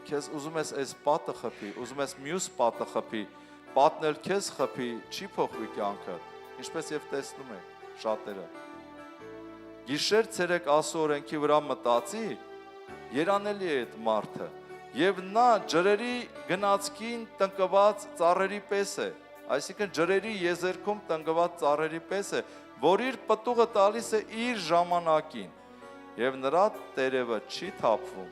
քեզ ուզում ես այս պատը խփի, ուզում ես մյուս պատը խփի, պատն էլ քեզ խփի, չի փոխվի կյանքը, ինչպես և տեսնում եք շատերը։ Գիշեր ցերեկ Աստծո օրենքի վրա մտածի, երանելի է այդ մարդը, և նա ջրերի գնացքին տնկված ծառերի պես է, այսինքն ջրերի եզերքում տնկված ծառերի պես է, որ իր պտուղը տալիս է իր ժամանակին, և նրա տերևը չի թափվում,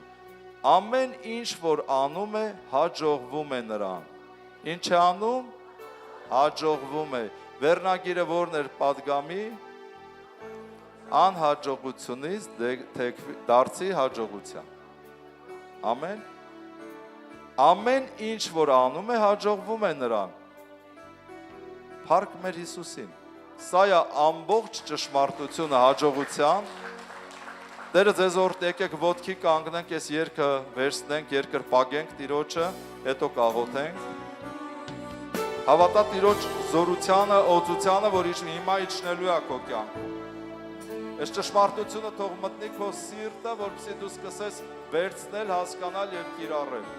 ամեն ինչ, որ անում է, հաջողվում է նրան։ Ինչ է անում, հաջողվում է, վերնագիրը որն էր պատգամի, անհաջողությունից դարձի հաջողության, ամեն, ամեն ինչ, որ անում է, հաջողվում է նրան, փառք մեր Հիսուսին, սա է ամբողջ ճշմարտությունը հաջողության, Տերը ձեզ օրդ եկեք ոտքի կանգնենք, ես երգը վերցնենք, երկրպագենք Տիրոջը, հետո կաղոթենք, հավատա Տիրոջ զորությանը, օծությանը, որ հիմա իջնելու է քո կյանքում, այս ճշմարտությունը թող մտնի քո սիրտը, որպեսզի դու սկսես վերցնել, հասկանալ և կիրառել։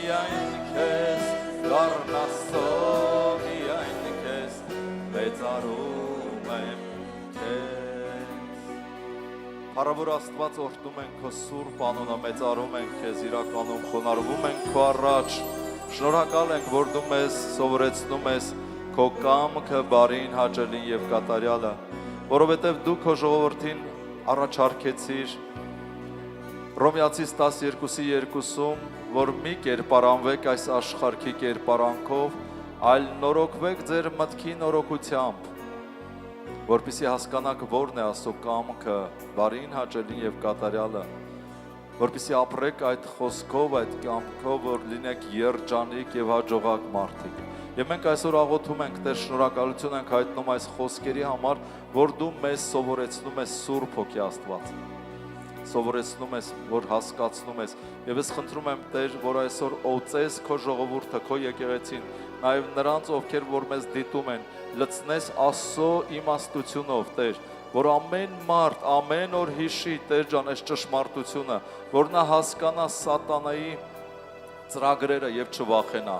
միայն քեզ գառնաստո միայն քեզ մեծարում եմ քեզ Փառավոր Աստված օրհնում ենք քո սուրբ անունը մեծարում ենք քեզ իրականում խոնարհվում ենք քո առաջ շնորհակալ ենք որ դու մեզ սովորեցնում ես քո կամքը բարին հաճելին եւ կատարյալը որովհետեւ դու քո ժողովրդին առաջարկեցիր Հռոմեացիս 12:2-ում, որ մի կերպարանվեք այս աշխարհի կերպարանքով, այլ նորոգվեք ձեր մտքի նորոգությամբ, որպեսզի հասկանաք որն է Աստծո կամքը, բարին, հաճելին եւ կատարյալը, որպեսզի ապրեք այդ խոսքով, այդ կամքով, որ լինեք երջանիկ եւ հաջողակ մարդիկ։ Եվ մենք այսօր աղոթում ենք, Տեր, շնորհակալություն ենք հայտնում այս խոսքերի համար, որ դու մեզ սովորեցնում ես Սուրբ Հոգի Աստված։ Սովորեցնում ես, որ հասկացնում ես եւ ես խնդրում եմ Տեր, որ այսօր օծես քո ժողովուրդը, քո եկեղեցին, նաեւ նրանց, ովքեր որ մեզ դիտում են, լցնես Աստծո իմաստությունով, Տեր, որ ամեն մարդ, ամեն օր հիշի, Տեր ջան, այս ճշմարտությունը, որ նա հասկանա սատանայի ծրագրերը եւ չվախենա,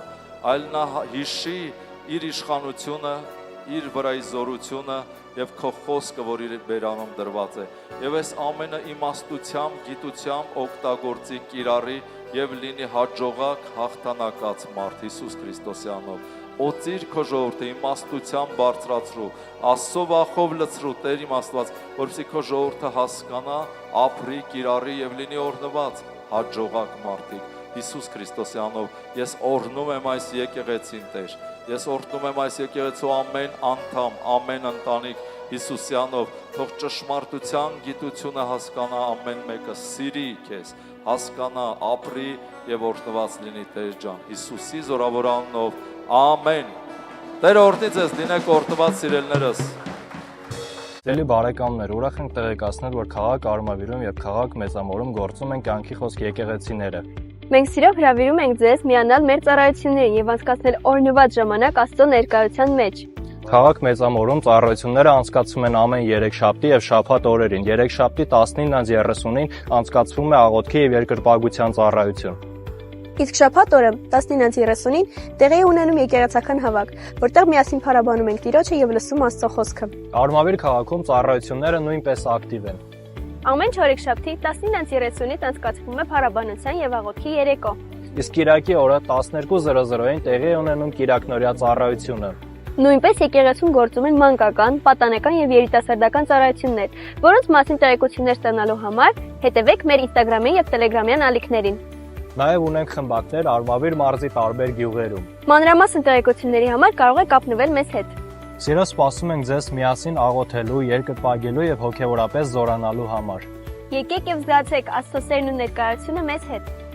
այլ նա հիշի իր իշխանությունը, իր վրայի զորությունը եւ քո խոսքը, որ իր բերանում դրված է։ Եվ այս ամենը իմաստությամբ, գիտությամբ օգտագործի կիրառի եւ լինի հաջողակ հաղթանակած մարդ Հիսուս Քրիստոսի անունով։ Օծիր քո ժողովուրդը իմաստությամբ բարձրացրու, Աստծո վախով լցրու, Տեր իմ Աստված, որպեսզի քո ժողովուրդը հասկանա, ապրի, կիրառի եւ լինի օրհնված հաջողակ մարդիկ։ Հիսուս Քրիստոսի անունով ես օրհնում եմ այս եկեղեցին, Տեր։ Ես օրհնում եմ այս եկեղեցու ամեն անդամ, ամեն ընտանիք Հիսուսի անունով, թող ճշմարտության գիտությունը հասկանա ամեն մեկը, սիրի քեզ, հասկանա, ապրի եւ օրհնված լինի, Տեր ջան, Հիսուսի զորավոր անունով, ամեն։ Տեր օրհնի ձեզ, լինեք օրհնված սիրելիներս։ Սիրելի բարեկամներ, ուրախ ենք տեղեկացնել, որ քաղաք Արմավիրում եւ քաղաք Մեծամորում գործում են կյանքի խոսք եկեղեցիները։ Մենք սիրով հրավիրում ենք ձեզ միանալ մեր ծառայություններին եւ անցկացնել օրհնված ժամանակ Աստծո ներկայության մեջ։ Քաղաք Մեծամորում ծառայությունները անցկացվում են ամեն երեքշաբթի եւ շաբաթ օրերին։ Երեքշաբթի 19:30-ին անցկացվում է աղոթքի եւ երկրպագության ծառայություն։ Իսկ շաբաթ օրը 19:30-ին տեղի ունենում եկեղեցական հավաք, որտեղ միասին փառաբանում ենք Տիրոջը եւ լսում Աստծո խոսքը։ Արմավիր քաղաքում ծառայությունները նույնպես ակտիվ են։ Ամեն չորեքշաբթի 19:30-ից անցկացվում է փառաբանության եւ աղոթքի երեկո։ Իսկ Կիրակի օրը 12:00-ին տեղի ունենում Կիրակնորյա ծառայությունը։ Նույնպես եկեղեցում գործում են մանկական, պատանեկան եւ երիտասարդական ծառայություններ, որոնց մասին տեղեկություններ ստանալու համար հետևեք մեր Instagram-յան եւ Telegram-յան ալիքներին։ Նաև ունենք խմբակներ Արմավիր մարզի տարբեր գյուղերում։ Մանրամասն տեղեկությունների համար կարող եք կապնվել մեզ հետ։ Սիրով սպասում ենք ձեզ միասին աղոթելու, երկրպագելու եւ հոգեորապես զորանալու համար։ Եկեք եւ զգացեք Աստծո սերն ու ներկայությունը մեզ հետ։